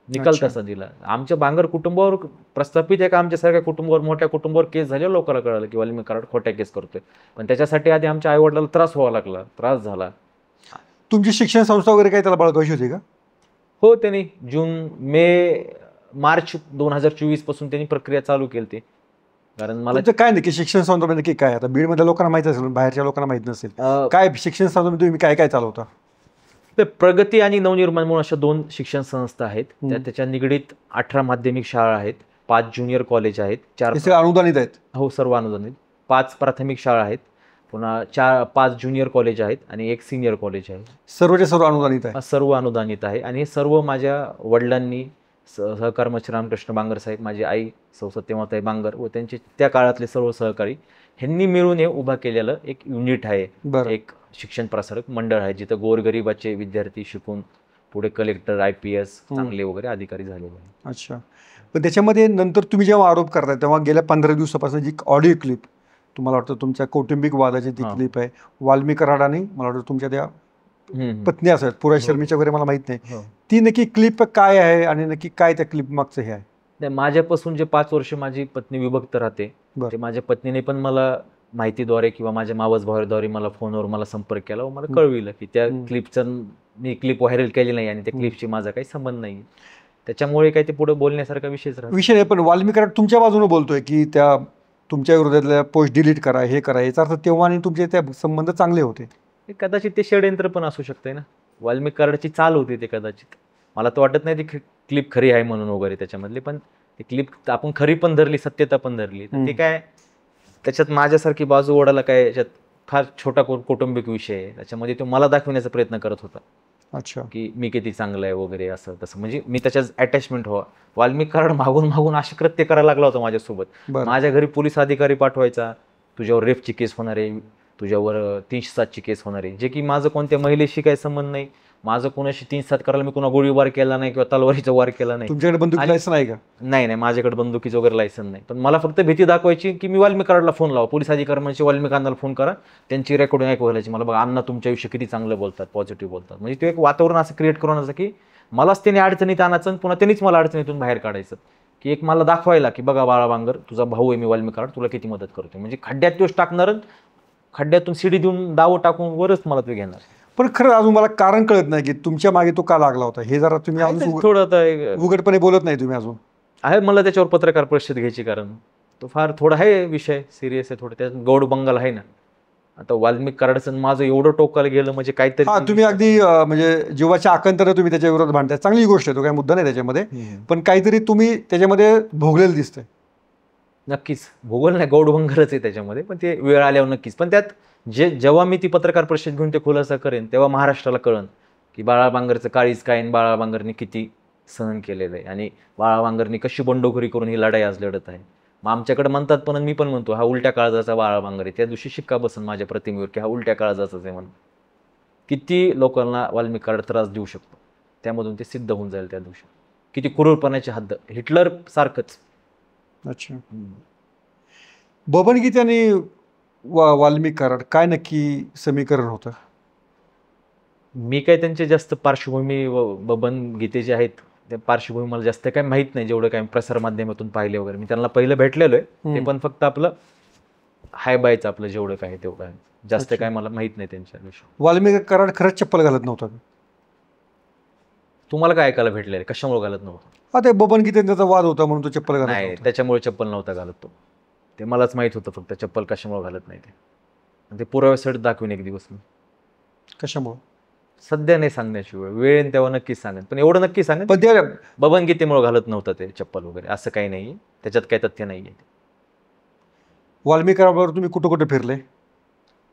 निकाल तसा दिला. आमच्या बांगर कुटुंबावर प्रस्थापित आहे का आमच्यासारख्या कुटुंबावर, मोठ्या कुटुंबावर केस झाले, लोकांना कळालं की वाल्मिक कराड खोट्या केस करतोय. पण त्याच्यासाठी आधी आमच्या आईवडिलाला त्रास व्हावा लागला, त्रास झाला. तुमची शिक्षण संस्था वगैरे काही त्याला बाळगायची होती का? हो, त्यांनी मार्च 2024 पासून त्यांनी प्रक्रिया चालू केली. कारण मला तुमचं काय नक्की शिक्षण संस्था नक्की काय? आता बीडमधल्या लोकांना माहित असेल, बाहेरच्या लोकांना माहित नसेल. काय शिक्षण संस्था तुम्ही काय काय चालवता? ते प्रगती आणि नवनिर्माण म्हणून अशा 2 शिक्षण संस्था आहेत. त्याच्या निगडीत 18 माध्यमिक शाळा आहेत, 5 ज्युनियर कॉलेज आहेत, 4 अनुदानित आहेत. हो, सर्व अनुदानित. 5 प्राथमिक शाळा आहेत, पुन्हा 5 ज्युनियर कॉलेज आहेत आणि 1 सिनियर कॉलेज आहे. सर्वच्या सर्व अनुदानित आहे. सर्व अनुदानित आहे आणि हे सर्व माझ्या वडिलांनी, सहकार मंत्री रामकृष्ण बांगर साहेब, माझी आई सौ सत्यमाताई बांगर व त्यांचे त्या काळातले सर्व सहकारी ह्यांनी मिळून हे उभा केलेलं एक युनिट आहे. एक शिक्षण प्रसारक मंडळ आहे जिथं गोरगरिबाचे विद्यार्थी शिकून पुढे कलेक्टर, IPS चांगले वगैरे अधिकारी झालेले आहे. अच्छा. पण त्याच्यामध्ये नंतर तुम्ही जेव्हा आरोप करताय तेव्हा गेल्या 15 दिवसापासून जी ऑडिओ क्लिप तुम्हाला वाटतं तुमच्या कौटुंबिक वादाची ती क्लिप आहे, वाल्मी कराड आणि मला वाटतं तुमच्या त्या पत्नी असेल पुरा शर्मीच्या वगैरे, मला माहित नाही ती नक्की क्लिप काय आहे आणि नक्की काय त्या क्लिप मागचं हे आहे. माझ्यापासून जे 5 वर्ष माझी पत्नी विभक्त राहते, ते माझ्या पत्नीने पण मला माहितीद्वारे किंवा माझ्या मावस भावाद्वारे मला फोनवर मला संपर्क केला व मला कळविलं की त्या क्लिपचं मी क्लिप व्हायरल केली नाही आणि त्या क्लिपशी माझा काही संबंध नाही. त्याच्यामुळे काही ते पुढे बोलण्यासारखा विषय नाही. पण वाल्मी कराड तुमच्या बाजूने बोलतोय की त्या तुमच्या विरोधातल्या पोस्ट डिलीट करा, हे करा, याचा अर्थ तेव्हा आणि तुमचे त्या संबंध चांगले होते. कदाचित ते षडयंत्र पण असू शकते ना. वाल्मी कराडची चाल होती ते कदाचित. मला तर वाटत नाही ती क्लिप खरी आहे म्हणून वगैरे त्याच्यामधली, पण ती क्लिप आपण खरी पण धरली, सत्यता पण धरली, तर ते काय त्याच्यात माझ्यासारखी बाजू ओढायला काय, याच्यात फार छोटा कौटुंबिक विषय आहे. त्याच्यामध्ये तो मला दाखवण्याचा प्रयत्न करत होता. अच्छा. की मी किती चांगलं आहे वगैरे असं तसं, म्हणजे मी त्याच्यात अटॅचमेंट व्हावं. वाल्मी कराड मागून मागून असे कृत्य करायला लागला होता माझ्यासोबत. माझ्या घरी पोलीस अधिकारी पाठवायचा, तुझ्यावर रेपची केस होणार आहे, तुझ्यावर 307ची केस होणार आहे, जे की माझं कोणत्या महिलेशी काही संबंध नाही. माझं कोणाशी 307 करायला मी कोणा गोळीबार केला नाही किंवा तलवारीचा वार केला नाही. तुमच्याकडे बंदुकी लायसन आहे का? नाही, माझ्याकडे बंदुकीचं वगैरे लायसन नाही. पण मला फक्त भीती दाखवायची की मी वाल्मी कराडला फोन लावा, पोलीस अधिकारी म्हणजे वाल्मी कांदाला फोन करा, त्यांची रेकॉर्डिंग ऐकवायची मला, बघा अण्णा तुमच्या आयुष्य किती चांगलं बोलतात, पॉझिटिव्ह बोलतात. म्हणजे ते एक वातावरण असं क्रिएट करून असं की मलाच त्याने अडचणीत आणायचं आणि पुन्हा त्यांनीच मला अडचणीतून बाहेर काढायचं, की एक मला दाखवायला की बघा बाळा बांगर, तुझा भाऊ आहे मी वाल्मी कराड, तुला किती मदत करतो. म्हणजे खड्ड्यात तोच टाकणार, खड्ड्यातून शिडी देऊन दावं टाकून वरच मला ते घेणार. पण खरं अजून मला कारण कळत नाही की तुमच्या मागे तो का लागला होता, हे जरा तुम्ही अजून थोडं उघडपणे बोलत नाही तुम्ही अजून. आहे मला त्याच्यावर पत्रकार परिषद घ्यायची, कारण तो फार थोडा आहे विषय सिरियस आहे थोडं. त्यात गौड बंगाल आहे ना. आता वाल्मी कराडचं माझं एवढं टोकाला गेलं म्हणजे काहीतरी. तुम्ही अगदी म्हणजे जीवाच्या आकंतानं तुम्ही त्याच्या विरोधात भांडताय, चांगली गोष्ट आहे, तो काही मुद्दा नाही त्याच्यामध्ये, पण काहीतरी तुम्ही त्याच्यामध्ये भोगलेलं दिसतंय. नक्कीच भूगोल नाही, गौड बंगालच आहे त्याच्यामध्ये, पण ते वेळ आल्यावर नक्कीच. पण त्यात जेव्हा मी ती पत्रकार परिषद घेऊन ते खुलासा करेन तेव्हा महाराष्ट्राला कळन की बाळा बांगरचं काळीज काय, बाळा बांगरनी किती सहन केलेलं आहे आणि बाळा बांगरनी कशी बंडखोरी करून ही लढाई आज लढत आहे. मग आमच्याकडे म्हणतात, पण मी पण म्हणतो हा उलट्या काळजाचा बाळा बांगर आहे. त्या दिवशी शिक्का बसन माझ्या प्रतिमेवर की हा उलट्या काळजाचाच आहे म्हणून. किती लोकांना वाल्मी कराड त्रास देऊ शकतो, त्यामधून ते सिद्ध होऊन जाईल त्या दिवशी. किती क्रूरपणाची हद्द, हिटलर सारखंच. अच्छा. बबन गीते आणि वाल्मी कराड काय नक्की समीकरण होतं? मी काय त्यांचे जास्त पार्श्वभूमी बबन गीते जे आहेत त्या पार्श्वभूमी मला जास्त काही माहीत नाही. जेवढं काय प्रसार माध्यमातून पाहिले वगैरे, मी त्यांना पहिलं भेटलेलो आहे, ते पण फक्त आपलं हाय बायचं आपलं जेवढं काय तेवढं आहे, जास्त काय मला माहीत नाही त्यांच्याविषयी. वाल्मी कराड खरंच चप्पल घालत नव्हता? तुम्हाला काय ऐकायला भेटलेलं, कशामुळे घालत नव्हतं? हा, ते बबन गीते त्याचा वाद होता म्हणून तो चप्पल घालत नाही, त्याच्यामुळे चप्पल नव्हता घालत तो. ते मलाच माहित होतं फक्त चप्पल कशामुळे घालत नाही ते पुराव्यासाठी दाखवीन एक दिवस मी. कशामुळे सध्या नाही सांगण्याची वेळ तेव्हा नक्कीच सांगेन, पण एवढं नक्की सांगेन पण ते बबन गीतेमुळे घालत नव्हतं ते चप्पल वगैरे, असं काही नाही, त्याच्यात काही तथ्य नाही आहे. वाल्मी कराडबरोबर तुम्ही कुठं कुठे फिरले?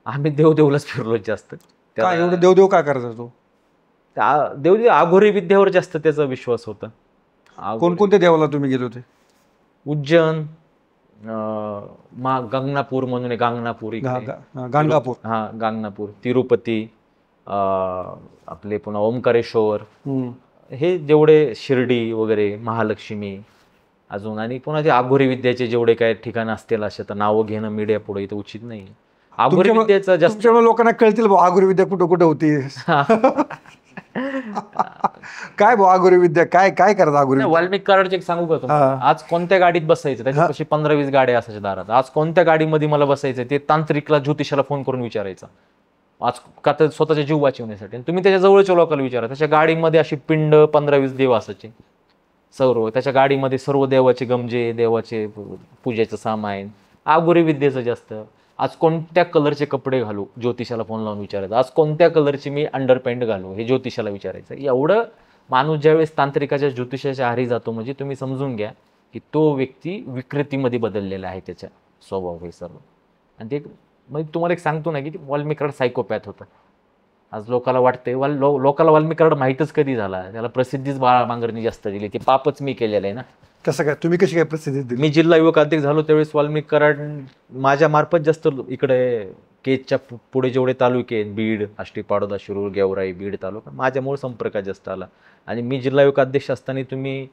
आम्ही देवदेवलाच फिरलो जास्त. काय एवढं देवदेव काय करायचा तो? देवदेव आघोरी विद्यावर जास्त त्याचा विश्वास होता. कोणकोणत्या देवाला तुम्ही गेले होते? उज्जैन, गंगनापूर म्हणून गांगनापूर, गाणगापूर, हा गांगनापूर, तिरुपती, आपले पुन्हा ओंकारेश्वर, हे जेवढे शिर्डी वगैरे, महालक्ष्मी अजून, आणि पुन्हा ते आघोरी विद्याचे जेवढे काय ठिकाणं असतील असे तर नावं घेणं मीडिया पुढे इथं उचित नाही. आघोरी विद्याचं जास्त लोकांना कळतील आघोरी विद्या कुठं कुठं होती. काय आघोरी विद्या काय काय करत आघोरी? वाल्मी कराडचे एक सांगू का तुम्हाला, आज कोणत्या गाडीत बसायचं, त्याच्यापाशी 15-20 गाड्या असायच्या दारात. आज कोणत्या गाडीमध्ये मला बसायचं ते तांत्रिकला, ज्योतिषाला फोन करून विचारायचं. आज का तर स्वतःचा जीव वाचवण्यासाठी. तुम्ही त्याच्या जवळच्या लोकांना विचारा, त्याच्या गाडीमध्ये अशी पिंड 15-20 देव असायचे. सर्व त्याच्या गाडीमध्ये सर्व देवाचे गमजे, देवाचे पूजेचं सामान, आगोरी विद्येचं जास्त. आज कोणत्या कलरचे कपडे घालू, ज्योतिषाला फोन लावून विचारायचं. आज कोणत्या कलरची मी अंडरपॅन्ट घालू, हे ज्योतिषाला विचारायचं. एवढं माणूस ज्यावेळेस तांत्रिकाच्या ज्योतिषाच्या आहारी जातो म्हणजे तुम्ही समजून घ्या की तो व्यक्ती विकृतीमध्ये बदललेला आहे, त्याच्या स्वभाव हे सर्व. आणि ते म्हणजे तुम्हाला एक सांगतो ना की वाल्मिक कराड सायकोपॅथ होता. आज लोकाला वाटतंय लोकाला वाल्मिक कराड माहीतच कधी झाला, त्याला प्रसिद्धीच बाळा बांगरनी जास्त दिली. ते पापच मी केलेलं आहे ना. कसं काय, तुम्ही कशी काय प्रसिद्धी दिली? मी जिल्हा युवक अध्यक्ष झालो त्यावेळेस वाल्मिक कराड माझ्या मार्फत जास्त इकडे केजच्या पुढे जेवढे तालुके आहेत, बीड, आष्टी, पाडोदा, शिरूर, गेवराई, बीड तालुका, माझ्यामुळे संपर्कात जास्त आला. आणि मी जिल्हा युवक अध्यक्ष असताना तुम्ही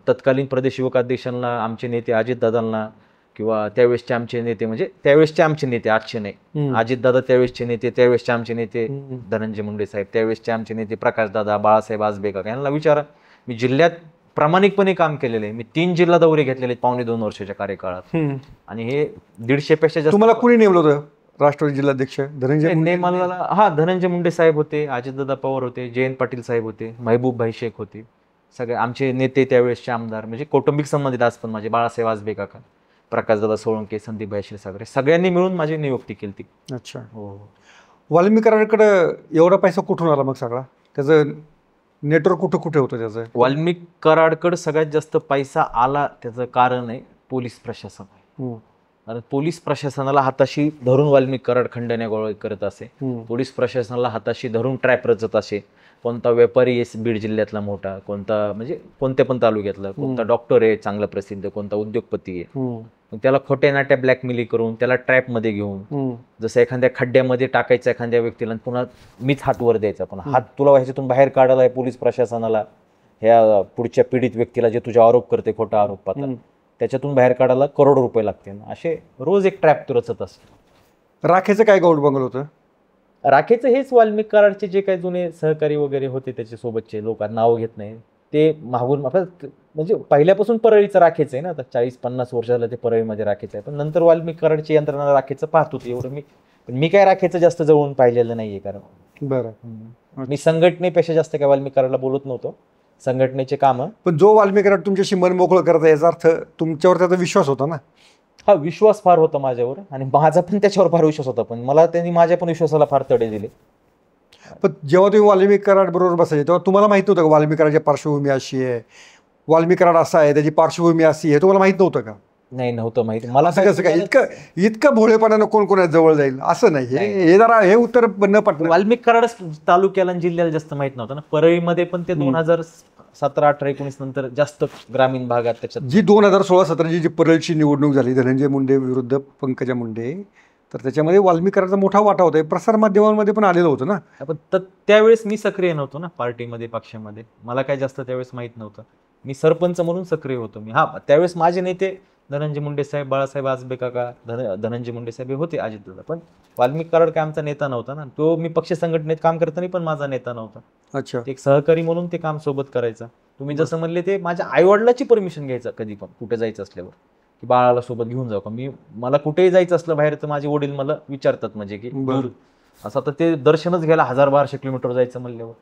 तत्कालीन प्रदेश युवक अध्यक्षांना, आमचे नेते अजितदादांना किंवा त्यावेळेसचे आमचे नेते, म्हणजे त्यावेळेसचे आमचे नेते, आजचे नाही, अजितदादा त्यावेळेसचे नेते, त्यावेळेसचे आमचे नेते धनंजय मुंडे साहेब, त्यावेळेसचे आमचे नेते प्रकाशदादा, बाळासाहेब आजबेकर, यांना विचारा. मी जिल्ह्यात प्रामाणिकपणे काम केलेलं आहे. मी 3 जिल्हा दौरे घेतलेले आहेत 2.5 वर्षाच्या कार्यकाळात. आणि हे 150पेक्षा जास्त. तुम्हाला कुणी नेमलं होतं राष्ट्रवादी जिल्हाध्यक्ष? धनंजय मुंडे? हा, धनंजय मुंडे साहेब होते, अजितदादा पवार होते, जयंत पाटील साहेब होते, महबूबभाई शेख होते, सगळे आमचे नेते त्यावेळेसचे आमदार, म्हणजे कौटुंबिक संबंधित आज पण माझे बाळासाहेब आजबे काका, प्रकाशदादा सोळंके, संदीपभाई क्षीरसागरे, सगळ्यांनी मिळून माझी नियुक्ती केली ती. अच्छा. हो. वाल्मिक कराडकडे एवढा पैसा कुठून आला मग सगळा? त्याचं नेटवर्क कुठं कुठे होतं त्याचं? वाल्मिक कराडकडे सगळ्यात जास्त पैसा आला त्याचं कारण आहे पोलीस प्रशासन. कारण पोलीस प्रशासनाला हाताशी धरून वाल्मिक कराड खंडण्या गोळा करत असे. पोलीस प्रशासनाला हाताशी धरून ट्रॅप रचत असे. कोणता व्यापारी आहे बीड जिल्ह्यातला मोठा, कोणता म्हणजे कोणत्या पण तालुक्यातला, कोणता डॉक्टर आहे चांगला प्रसिद्ध, कोणता उद्योगपती आहे, मग त्याला खोट्या नाट्या ब्लॅकमेली करून त्याला ट्रॅपमध्ये घेऊन, जसं एखाद्या खड्ड्यामध्ये टाकायचं एखाद्या व्यक्तीला, पुन्हा मीच हात वर द्यायचा, पण हात तुला ह्याच्यातून बाहेर काढायला आहे पोलीस प्रशासनाला, ह्या पुढच्या पीडित व्यक्तीला जे तुझे आरोप करते खोटा आरोप पाहतात त्याच्यातून बाहेर काढायला करोडो रुपये लागते. असे रोज एक ट्रॅप तो रचत असतो. राखेचं काय गौड बंगल होतं? राखेचं हेच वाल्मिक कराडचे जे काही जुने सहकारी वगैरे होते त्याच्यासोबतचे, लोक नाव घेत नाही ते मागून, म्हणजे पहिल्यापासून परळीचं राखेचं आहे ना, आता 40-50 वर्ष झालं ते परळीमध्ये राखेचं आहे. पण नंतर वाल्मिक कराडची यंत्रणा राखेचं पाहत होती एवढं मी काय राखेचं जास्त जवळून पाहिलेलं नाहीये. कारण बरं, मी संघटनेपेक्षा जास्त काय वाल्मिक कराडला बोलत नव्हतो, संघटनेचे काम. पण जो वाल्मिक कराड तुमच्याशी मन मोकळं करता याचा अर्थ तुमच्यावर त्याचा विश्वास होता ना? हा, विश्वास फार होता माझ्यावर आणि माझा पण त्याच्यावर फार विश्वास होता, पण मला त्यांनी माझ्या पण विश्वासाला फार तडे दिले. पण जेव्हा तुम्ही वाल्मिक कराड बरोबर बसायचे तेव्हा तुम्हाला माहित नव्हतं का वाल्मिक कराडची पार्श्वभूमी अशी आहे, वाल्मिक कराड असा आहे, त्याची पार्श्वभूमी अशी आहे, तुम्हाला माहित नव्हतं का? नाही, नव्हतं माहिती मला. असं कसं काय इतकं भोळेपणानं कोण कोणाच्या जवळ जाईल असं नाही. हे जरा हे उत्तर न पटलं. वाल्मिक कराड तालुक्याला आणि जिल्ह्याला जास्त माहित नव्हतं ना. परळीमध्ये पण ते 2017, 18, 19 नंतर जास्त ग्रामीण भागात त्याच्यात जी 2016-17 जी परळची निवडणूक झाली धनंजय मुंडे विरुद्ध पंकजा मुंडे, तर त्याच्यामध्ये वाल्मिक कराडचा मोठा वाटा होता. प्रसार माध्यमांमध्ये पण आलेलं होतं ना. पण त्यावेळेस मी सक्रिय नव्हतो ना पार्टीमध्ये, पक्षामध्ये. मला काय जास्त त्यावेळेस माहित नव्हतं. मी सरपंच म्हणून सक्रिय होतो मी. हा, त्यावेळेस माझे नेते धनंजय मुंडे साहेब, बाळासाहेब आजबे काका, धनंजय मुंडे साहेब हे होते, अजितदादा. पण वाल्मिक कराड काय आमचा नेता नव्हता ना. तो मी पक्ष संघटनेत काम करताना पण माझा नेता नव्हता. अच्छा. एक सहकारी म्हणून ते काम सोबत करायचं. तुम्ही जसं म्हणले ते माझ्या आईवडिलाची परमिशन घ्यायचं कधी पण कुठे जायचं असल्यावर, की बाळाला सोबत घेऊन जाऊ का. मला कुठेही जायचं असलं बाहेर तर माझे वडील मला विचारतात, म्हणजे की असं तर ते दर्शनच घ्यायला 1000-1200 किलोमीटर जायचं म्हणल्यावर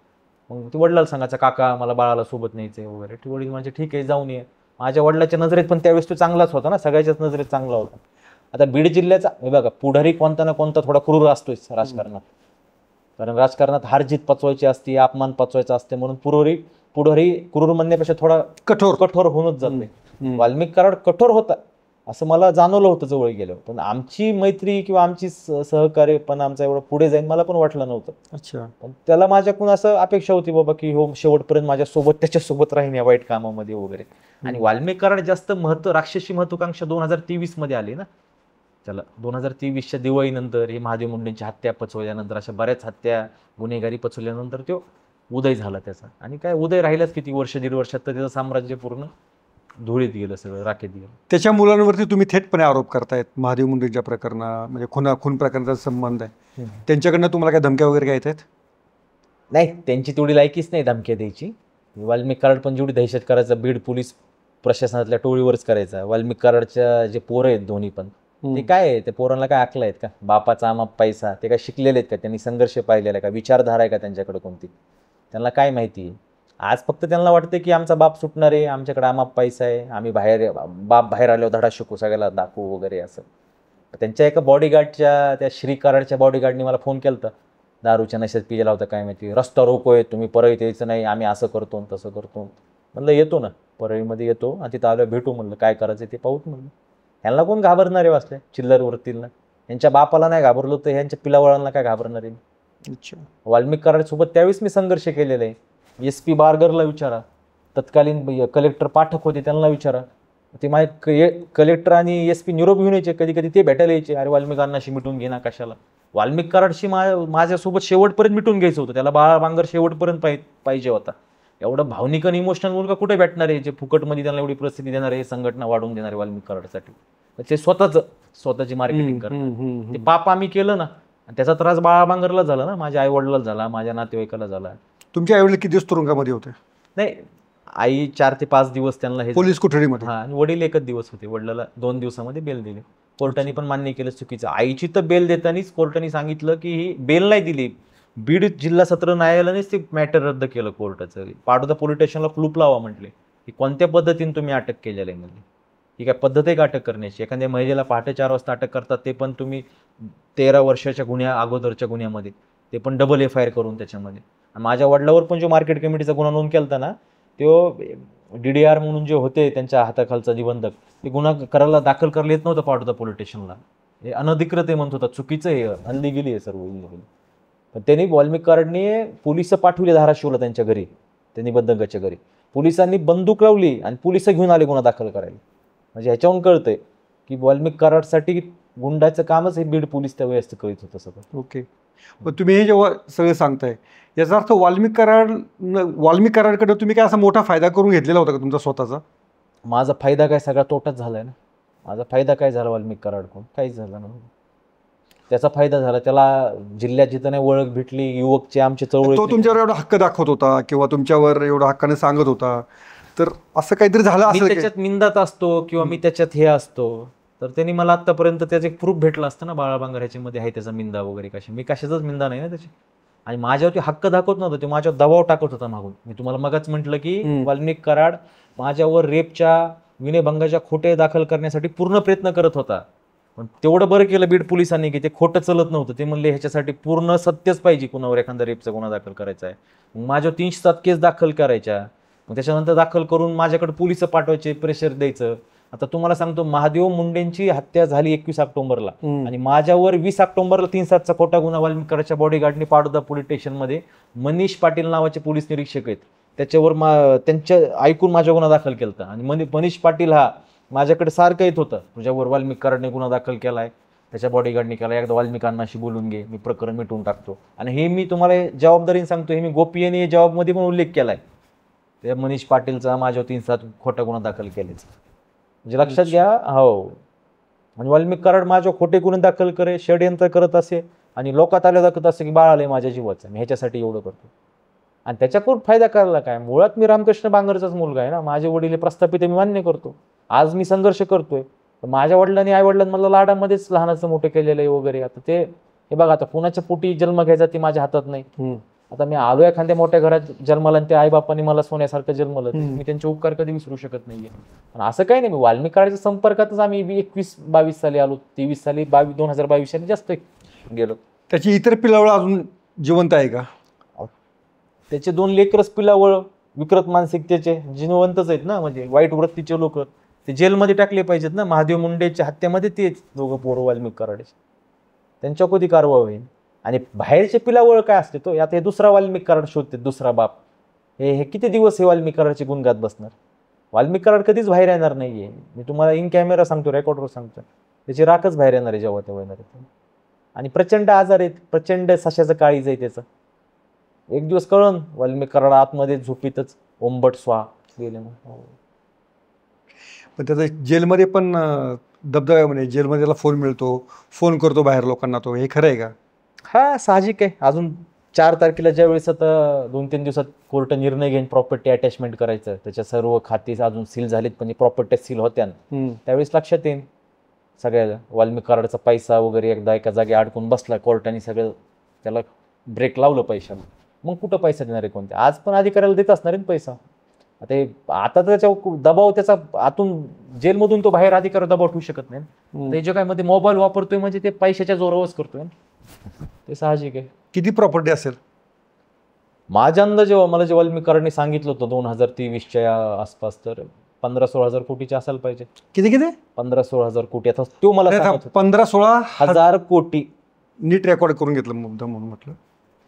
मग ते वडिलाला सांगायचं काका मला बाळाला सोबत न्यायचंय वगैरे. ते वडील म्हणजे ठीक आहे जाऊन ये. माझ्या वडिलाच्या नजरेत पण त्यावेळेस तो चांगलाच होता ना, सगळ्याच्याच नजरेत चांगला होता. आता बीड जिल्ह्याचा हे बघा, पुढारी कोणता ना कोणता थोडा क्रूर असतोय राजकारणात. कारण राजकारणात हार जीत पचवायची असते, अपमान पचवायचा असते, म्हणून पुढारी क्रूर म्हणण्यापेक्षा थोडा कठोर होऊनच जाते. वाल्मिक कराड कठोर होता असं मला जाणवलं होतं जवळ गेलो, पण आमची मैत्री किंवा आमची सहकार्य पण आमचा एवढं पुढे जाईल मला पण वाटलं नव्हतं. अच्छा. पण त्याला माझ्याकडून असं अपेक्षा होती बाबा की हो शेवटपर्यंत माझ्यासोबत त्याच्यासोबत राहीन या वाईट कामामध्ये वगैरे. आणि वाल्मिक कराड जास्त राक्षसी महत्वाकांक्षा 2023 मध्ये आली ना त्याला. 2023च्या दिवाळीनंतर हे महादेव मुंडेंची हत्या पचवल्यानंतर, अशा बऱ्याच हत्या गुन्हेगारी पचवल्यानंतर तो उदय झाला त्याचा. आणि काय उदय राहिलाच किती वर्ष, 1.5 वर्षात तर त्याचं साम्राज्य पूर्ण धुळीत गेलं, सगळं राखेत गेलं. त्याच्या मुलांवरती तुम्ही थेटपणे आरोप करतायत महादेव मुंडेंच्या प्रकरणा, म्हणजे खून प्रकरणाचा संबंध आहे. त्यांच्याकडनं तुम्हाला काय धमक्या वगैरे काय येत आहेत? नाही, त्यांची तेवढी लायकीच नाही धमक्या द्यायची. वाल्मिक कराड पण जेवढी दहशत करायचा बीड पोलीस प्रशासनातल्या टोळीवरच करायचा. वाल्मिक कराडच्या जे पोरं आहेत दोन्ही पण, ते काय आहे, ते पोरांना काय अकल आहेत का? बापाचा आमाप पैसा, ते काय शिकलेले आहेत का? त्यांनी संघर्ष पाहिलेला आहे का? विचारधारा आहे का त्यांच्याकडे कोणती? त्यांना काय माहिती? आज फक्त त्यांना वाटतं की आमचा बाप सुटणार आहे, आमच्याकडे आमाप पैसा आहे, आम्ही बाहेर बाप बाहेर आल्यावर धडा शिकू, सगळ्याला दाखवू वगैरे असं. त्यांच्या एका बॉडीगार्डच्या, त्या श्री कराडच्या बॉडीगार्डनी मला फोन केला होता, दारूच्या नशेत पिजेला होता काय माहिती, रस्ता रोकोय तुम्ही, परळीत यायचं नाही, आम्ही असं करतो तसं करतो. म्हणलं येतो ना, परळीमध्ये येतो आणि तिथं आलं भेटू, म्हणलं काय करायचं ते पाहूत म्हणलं. ह्यांना कोण घाबरणार आहे वाचले चिल्लर वरतील ना, यांच्या बापाला नाही घाबरलो तर ह्यांच्या पिलावळांना काय घाबरणार आहे. अच्छा. वाल्मिक कराडसोबत त्यावेळेस मी संघर्ष केलेला आहे. SP बारगरला विचारा, तत्कालीन कलेक्टर पाठक होते त्यांना विचारा, ते माझे कलेक्टर आणि SP निरोप घेऊन यायचे, कधी कधी ते भेटायला यायचे, अरे वाल्मिकांनाशी मिटून घे ना कशाला. वाल्मिक कराडशी माझ्यासोबत शेवटपर्यंत मिटून घ्यायचं होतं, त्याला बाळा बांगर शेवटपर्यंत पाहिजे होता. एवढं भावनिक आणि इमोशनल मुलगा कुठे भेटणार आहे जे फुकटमध्ये त्यांना एवढी प्रसिद्धी देणार आहे, संघटना वाढवून देणार आहे वाल्मिक कराडसाठी. ते स्वतःची मार्केटिंग करतात. ते पाप आम्ही केलं ना, आणि त्याचा त्रास बाळा बांगरला झाला ना, माझ्या आई वडिलाला झाला, माझ्या नातेवाईकाला झाला. तुमचे आई वडील किती दिवस तुरुंगामध्ये होते? नाही, आई 4 ते 5 दिवस त्यांना हे पोलीस कोठडीमध्ये. आणि वडील 1च दिवस होते. वडिलाला 2 दिवसामध्ये बेल दिली. कोर्टाने पण मान्य केलं चुकीचं. आईची तर बेल देतानीच कोर्टाने सांगितलं की ही बेल नाही दिली, बीड जिल्हा सत्र न्यायालयानेच ते मॅटर रद्द केलं कोर्टाचं. पाडोदा पोलीस स्टेशनला कुलूप लावा म्हटले, की कोणत्या पद्धतीने तुम्ही अटक केलेलं आहे म्हणजे, ही काय पद्धत आहे का अटक करण्याची. एखाद्या महिलेला पहाटे 4 वाजता अटक करतात, ते पण तुम्ही 13 वर्षाच्या अगोदरच्या गुन्ह्यामध्ये, ते पण डबल FIR करून त्याच्यामध्ये. माझ्या वडिलावर पण जो मार्केट कमिटीचा गुन्हा नोंद केला होता ना, तो DDR म्हणून जे होते त्यांच्या हाताखालचा निबंधक, ते गुन्हा करायला दाखल करायला येत नव्हतं पाडोदा पोलीस स्टेशनला. हे अनधिकृत आहे म्हणत होता, चुकीचं आहे, अनलिगली आहे सर्व इलिगली. पण त्यांनी वाल्मिक कराडने पोलिस पाठवले धाराशिवला त्यांच्या घरी, त्या निबंधकाच्या घरी. पोलिसांनी बंदूक लावली आणि पोलिस घेऊन आले गुन्हा दाखल करायला. म्हणजे ह्याच्यावरून कळतंय की वाल्मिक कराडसाठी गुंडाचं कामच हे बीड पोलीस त्यावेळेस करीत होतं सगळं. ओके. पण तुम्ही हे जेव्हा सगळं सांगताय, याचा अर्थ वाल्मिक कराडकडे तुम्ही काय असा मोठा फायदा करून घेतलेला होता का तुमचा स्वतःचा? माझा फायदा काय, सगळा तोटाच झालाय ना. माझा फायदा काय झाला वाल्मिक कराडकडून? काहीच झाला ना. त्याचा फायदा झाला, त्याला जिल्ह्यात जिथं नाही ओळख भेटली, युवकचे आमचे चळवळी, तो तुमच्यावर एवढा हक्क दाखवत होता किंवा तुमच्यावर एवढा हक्काने सांगत होता, तर असं काहीतरी झालं मी असं त्याच्यात निंदात असतो किंवा मी त्याच्यात हे असतो, तर त्यांनी मला आतापर्यंत त्याचं एक प्रूफ भेटला असतं ना, बाळा बांगर ह्याच्यामध्ये आहे त्याचा मिंदा वगैरे. कशा मी कशाचाच मिंदा नाही ना त्याची. आणि माझ्यावरती हक्क दाखवत नव्हतं, ते माझ्यावर दबाव टाकत होता मागून. मी तुम्हाला मगाच म्हटलं की वाल्मिक कराड माझ्यावर रेपच्या, विनयभंगाच्या खोटे दाखल करण्यासाठी पूर्ण प्रयत्न करत होता. पण तेवढं बरं केलं बीड पोलिसांनी की ते खोटं चलत नव्हतं. ते म्हणले ह्याच्यासाठी पूर्ण सत्यच पाहिजे, कुणावर एखादा रेपचा गुन्हा दाखल करायचा आहे. मग माझ्यावर 307 केस दाखल करायच्या, मग त्याच्यानंतर दाखल करून माझ्याकडे पोलिस पाठवायचे, प्रेशर द्यायचं. आता तुम्हाला सांगतो, महादेव मुंडेंची हत्या झाली 21 ऑक्टोबरला आणि माझ्यावर 20 ऑक्टोबरला 307चा खोटा गुन्हा वाल्मिक कराडच्या बॉडीगार्डने पाडोदा पोलीस स्टेशनमध्ये, मनीष पाटील नावाचे पोलीस निरीक्षक आहेत, त्याच्यावर त्यांच्या ऐकून माझा गुन्हा दाखल केला. आणि मनीष पाटील हा माझ्याकडे सारखं येत होतं, तुझ्यावर वाल्मिक कराडने गुन्हा दाखल केलाय, त्याच्या बॉडीगार्डने केला, एकदा वाल्मिकांनाशी बोलून घे, मी प्रकरण मिटवून टाकतो. आणि हे मी तुम्हाला जबाबदारीने सांगतो, हे मी गोपनीय जबाबमध्ये पण उल्लेख केलाय, त्या मनीष पाटीलचा माझ्यावर 307 खोटा गुन्हा दाखल केल्याचा. म्हणजे लक्षात घ्या. हो, म्हणजे वाल्मिक कराड माझ्यावर खोटे गुन्हे दाखल करे, षडयंत्र करत असे आणि लोकात आल्या दाखवत असे की बाळालय माझ्या जीवाचं, मी ह्याच्यासाठी एवढं करतो. आणि त्याच्याकडून फायदा करायला काय, मुळात मी रामकृष्ण बांगरचाच मुलगा आहे ना. माझे वडील हे प्रस्थापित, मी मान्य करतो. आज मी संघर्ष करतोय, माझ्या वडिलांनी आई वडिलांनी मला लाडामध्येच लहानाचं मोठं केलेलं आहे वगैरे. आता ते हे बघा, आता कुणाच्या पोटी जन्म घ्यायचा ते माझ्या हातात नाही. आता मी आलो एखाद्या मोठ्या घरात जन्माला आणि त्या आई बापांनी मला सोन्यासारखं जन्मलं, मी त्यांचे उपकार कधी विसरू शकत नाहीये. पण असं काही नाही, मी वाल्मिक कराडच्या संपर्कातच आम्ही 21-22 साली आलो, 23 साली 2022 साली जास्त गेलो. त्याची इतर पिलावळ अजून जिवंत आहे का? त्याचे 2 लेकरच पिलावळ, विकृत मानसिकतेचे जिवंतच आहेत ना. म्हणजे वाईट वृत्तीचे लोक ते जेलमध्ये टाकले पाहिजेत ना. महादेव मुंडेच्या हत्येमध्ये तेच दोघं पोरं वाल्मिक कराडचे, त्यांच्या कधी कारवाई होईल. आणि बाहेरचे पिलावळ काय असते, तो आता हे दुसरा वाल्मिक कराड शोधते, दुसरा बाप. हे किती दिवस हे वाल्मिक कराडचे गुणगात बसणार? वाल्मिक कराड कधीच बाहेर येणार नाहीये. मी तुम्हाला इन कॅमेरा सांगतो, रेकॉर्डवर सांगतो, त्याची राखच बाहेर येणार आहे जेव्हा तेव्हा येणार आहे. आणि प्रचंड आजार आहेत, प्रचंड सशाचं काळीज आहे त्याचं. एक दिवस कळण वाल्मिक कराड आतमध्ये झोपीतच ओंबट स्वा गेले. पण त्याचं जेलमध्ये पण दबदबा, म्हणजे जेलमध्ये त्याला फोन मिळतो, फोन करतो बाहेर लोकांना, तो हे खरं आहे का? हा, साहजिक आहे. अजून 4 तारखेला ज्या वेळेस आता 2-3 दिवसात कोर्ट निर्णय घेऊन प्रॉपर्टी अटॅचमेंट करायचं, त्याच्या सर्व खाती अजून सील झालीत पण प्रॉपर्टी सील होत्या, त्यावेळेस लक्षात येईल सगळ्या वाल्मिक कराडचा पैसा वगैरे एकदा एका जागी अडकून बसला, कोर्टाने सगळं त्याला ब्रेक लावलं पैशाला. मग कुठं पैसा देणार आहे कोणते? आज पण अधिकाऱ्याला देत असणार आहे ना पैसा. आता त्याच्या दबाव त्याचा आतून जेलमधून तो बाहेर अधिकारी दबाव ठेवू शकत नाही. ते जे काय मध्ये मोबाईल वापरतोय म्हणजे ते पैशाच्या जोरावरच करतोय, ते साहजिक आहे. किती प्रॉपर्टी असेल? माझ्या अंदाजे मला जे वाल्मिक कराडने सांगितलं होतं 2023च्या आसपास, तर 15-16 कोटीचे असायला पाहिजे. किती किती? 15-16 कोटी. आता तो मला सांगत होता 15-16 कोटी. नीट रेकॉर्ड करून घेतलं मुद्दा म्हणून म्हटलं.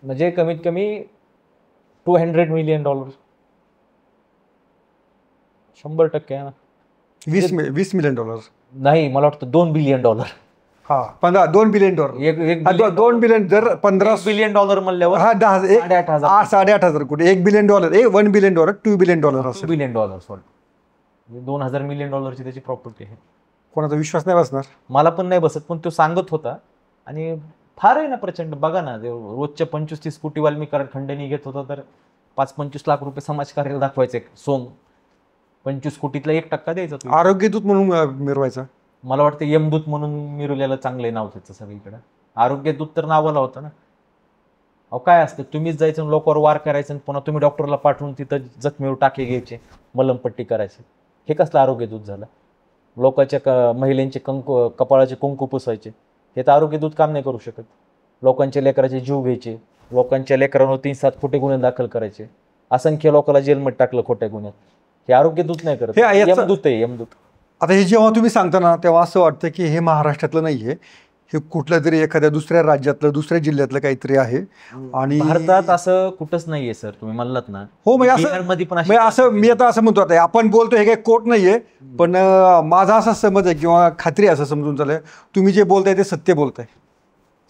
म्हणजे कमीत कमी $200 मिलियन. 100% आहे ना. 20 मिलियन डॉलर नाही, मला वाटतं $2 बिलियन. हा, $2 बिलियन. 2 बिलियन जर 15 बिलियन म्हणल्यावर हा 8,500 कोटी. $1 बिलियन, $1 बिलियन, $2 बिलियन असेल. $2 बिलियन सॉरी, $2,000 मिलियन त्याची प्रॉपर्टी आहे. कोणाचा विश्वास नाही बसणार. मला पण नाही बसत, पण तो सांगत होता. आणि फार आहे ना प्रचंड. बघा ना, रोजच्या 25-30 कोटी वाल्मिक कराड खंडणी घेत होता, तर 5-25 लाख रुपये समाजकार्याला दाखवायचे सोंग. 25 कोटीतला 1% द्यायचा. आरोग्यदूत म्हणून मिरवायचा. मला वाटतं यमदूत म्हणून मिरवलेलं चांगलं नाव त्याचं सगळीकडे. आरोग्यदूत तर नावाला होतं ना. अहो काय असतं, तुम्हीच जायचं लोकांवर वार करायचं आणि पुन्हा तुम्ही डॉक्टरला पाठवून तिथं जखमीवर टाके घ्यायचे, मलमपट्टी करायची. हे कसलं आरोग्यदूत झालं? लोकांच्या महिलांचे कपाळाचे कुंकू पुसायचे. हे तर आरोग्यदूत काम नाही करू शकत. लोकांच्या लेकराचे जीव घ्यायचे, लोकांच्या लेकरांवर 3-7 खोटे गुन्हे दाखल करायचे, असंख्य लोकांना जेलमध्ये टाकलं खोट्या गुन्ह्यात. हे आरोग्यदूत नाही करत, यमदूत आहे, यमदूत. आता हे जेव्हा तुम्ही सांगता ना, तेव्हा असं वाटतं की हे महाराष्ट्रातलं नाही आहे, हे कुठलं तरी एखाद्या दुसऱ्या राज्यातलं, दुसऱ्या जिल्ह्यातलं काहीतरी आहे. आणि भारतात असं कुठंच नाहीये सर, तुम्ही म्हणलात ना. हो, म्हणजे असं मी आता असं म्हणतो, आता आपण बोलतो हे काही कोर्ट नाहीये, पण माझा असा समज आहे किंवा खात्री असं समजून चाललंय, तुम्ही जे बोलताय ते सत्य बोलताय.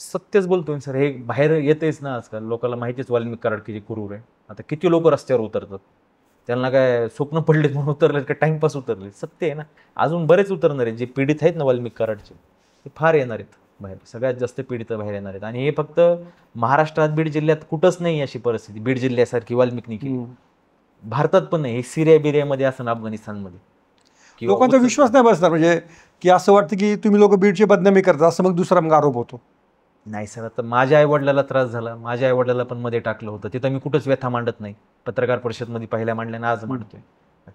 सत्यच बोलतोय सर. हे बाहेर येतेच ना आजकाल. लोकांना माहितीच वाल्मिक कराड किती क्रूर आहे. आता किती लोक रस्त्यावर उतरतात, त्यांना काय स्वप्न पडलेत म्हणून उतरले का टाइमपास उतरले? सत्य आहे ना. अजून बरेच उतरणार आहेत. जे पीडित आहेत ना वाल्मिक कराडचे, ते फार येणार आहेत बाहेर. सगळ्यात जास्त पीडित बाहेर येणार आहेत. आणि हे फक्त महाराष्ट्रात, बीड जिल्ह्यात कुठंच नाही अशी परिस्थिती. बीड जिल्ह्यासारखी वाल्मिकनी केली. भारतात पण नाही. हे सिरिया-बिरियामध्ये असं, अफगाणिस्तानमध्ये लोकांचा विश्वास नाही बसणार. म्हणजे की असं वाटतं की तुम्ही लोक बीडची बदनामी करता, असं मग दुसरा आरोप होतो. नाही सर, आता माझ्या आईवडिलाला त्रास झाला, माझ्या आईवडिलाला पण मध्ये टाकलं होतं. तिथं मी कुठंच व्यथा मांडत नाही. पत्रकार परिषदमध्ये पहिल्या मांडल्यानं आज मांडतोय.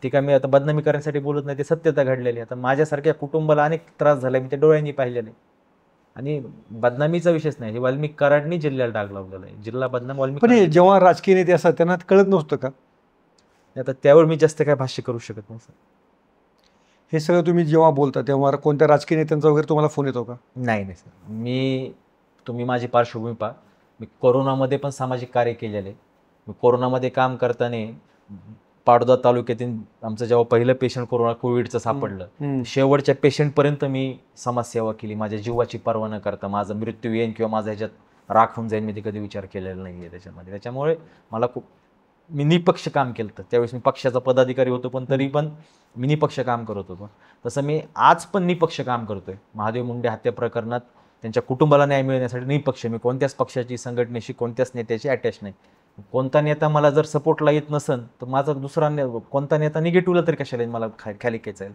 ती काय मी आता बदनामी करण्यासाठी बोलत नाही, ते सत्यता घडलेली. आता माझ्यासारख्या कुटुंबाला अनेक त्रास झाला, मी ते डोळ्यांनी पाहिलेले. आणि बदनामीचा विषयच नाही. वाल्मिक कराडनी जिल्ह्याला डाग लावलेला आहे. जिल्हा बदनाम वाल्मिक. पण जेव्हा राजकीय नेते असतात त्यांना कळत नसतं का? आता त्यावर मी जास्त काय भाष्य करू शकत नाही सर. हे सगळं तुम्ही जेव्हा बोलता तेव्हा कोणत्या राजकीय नेत्यांचा वगैरे तुम्हाला फोन येतो का? नाही सर. तुम्ही माझी पार्श्वभूमी पहा. मी कोरोनामध्ये पण सामाजिक कार्य केलेले. मी कोरोनामध्ये काम करताना पाटोदा तालुक्यातील आमचं जेव्हा पहिलं पेशंट कोविडचं सापडलं, शेवटच्या पेशंटपर्यंत मी समाजसेवा केली. माझ्या जीवाची पर्वा न करता. माझा मृत्यू येईन किंवा माझा ह्याच्यात राख होऊन जाईन, मी ते कधी विचार केलेला नाही आहे त्याच्यामध्ये. त्याच्यामुळे मला मी निपक्ष काम केलं. त्यावेळेस मी पक्षाचा पदाधिकारी होतो, पण तरी पण मी निपक्ष काम करत होतो. तसं मी आज पण निपक्ष काम करतोय. महादेव मुंडे हत्या प्रकरणात त्यांच्या कुटुंबाला न्याय मिळण्यासाठी निपक्ष. मी कोणत्याच पक्षाची, संघटनेशी, कोणत्याच नेत्याशी अटॅच नाही. कोणता नेता मला जर सपोर्टला येत नसेल तर माझा दुसरा कोणता नेता निगेटिव्हला तरी कशाला मला खाली घ्यायचा आहे.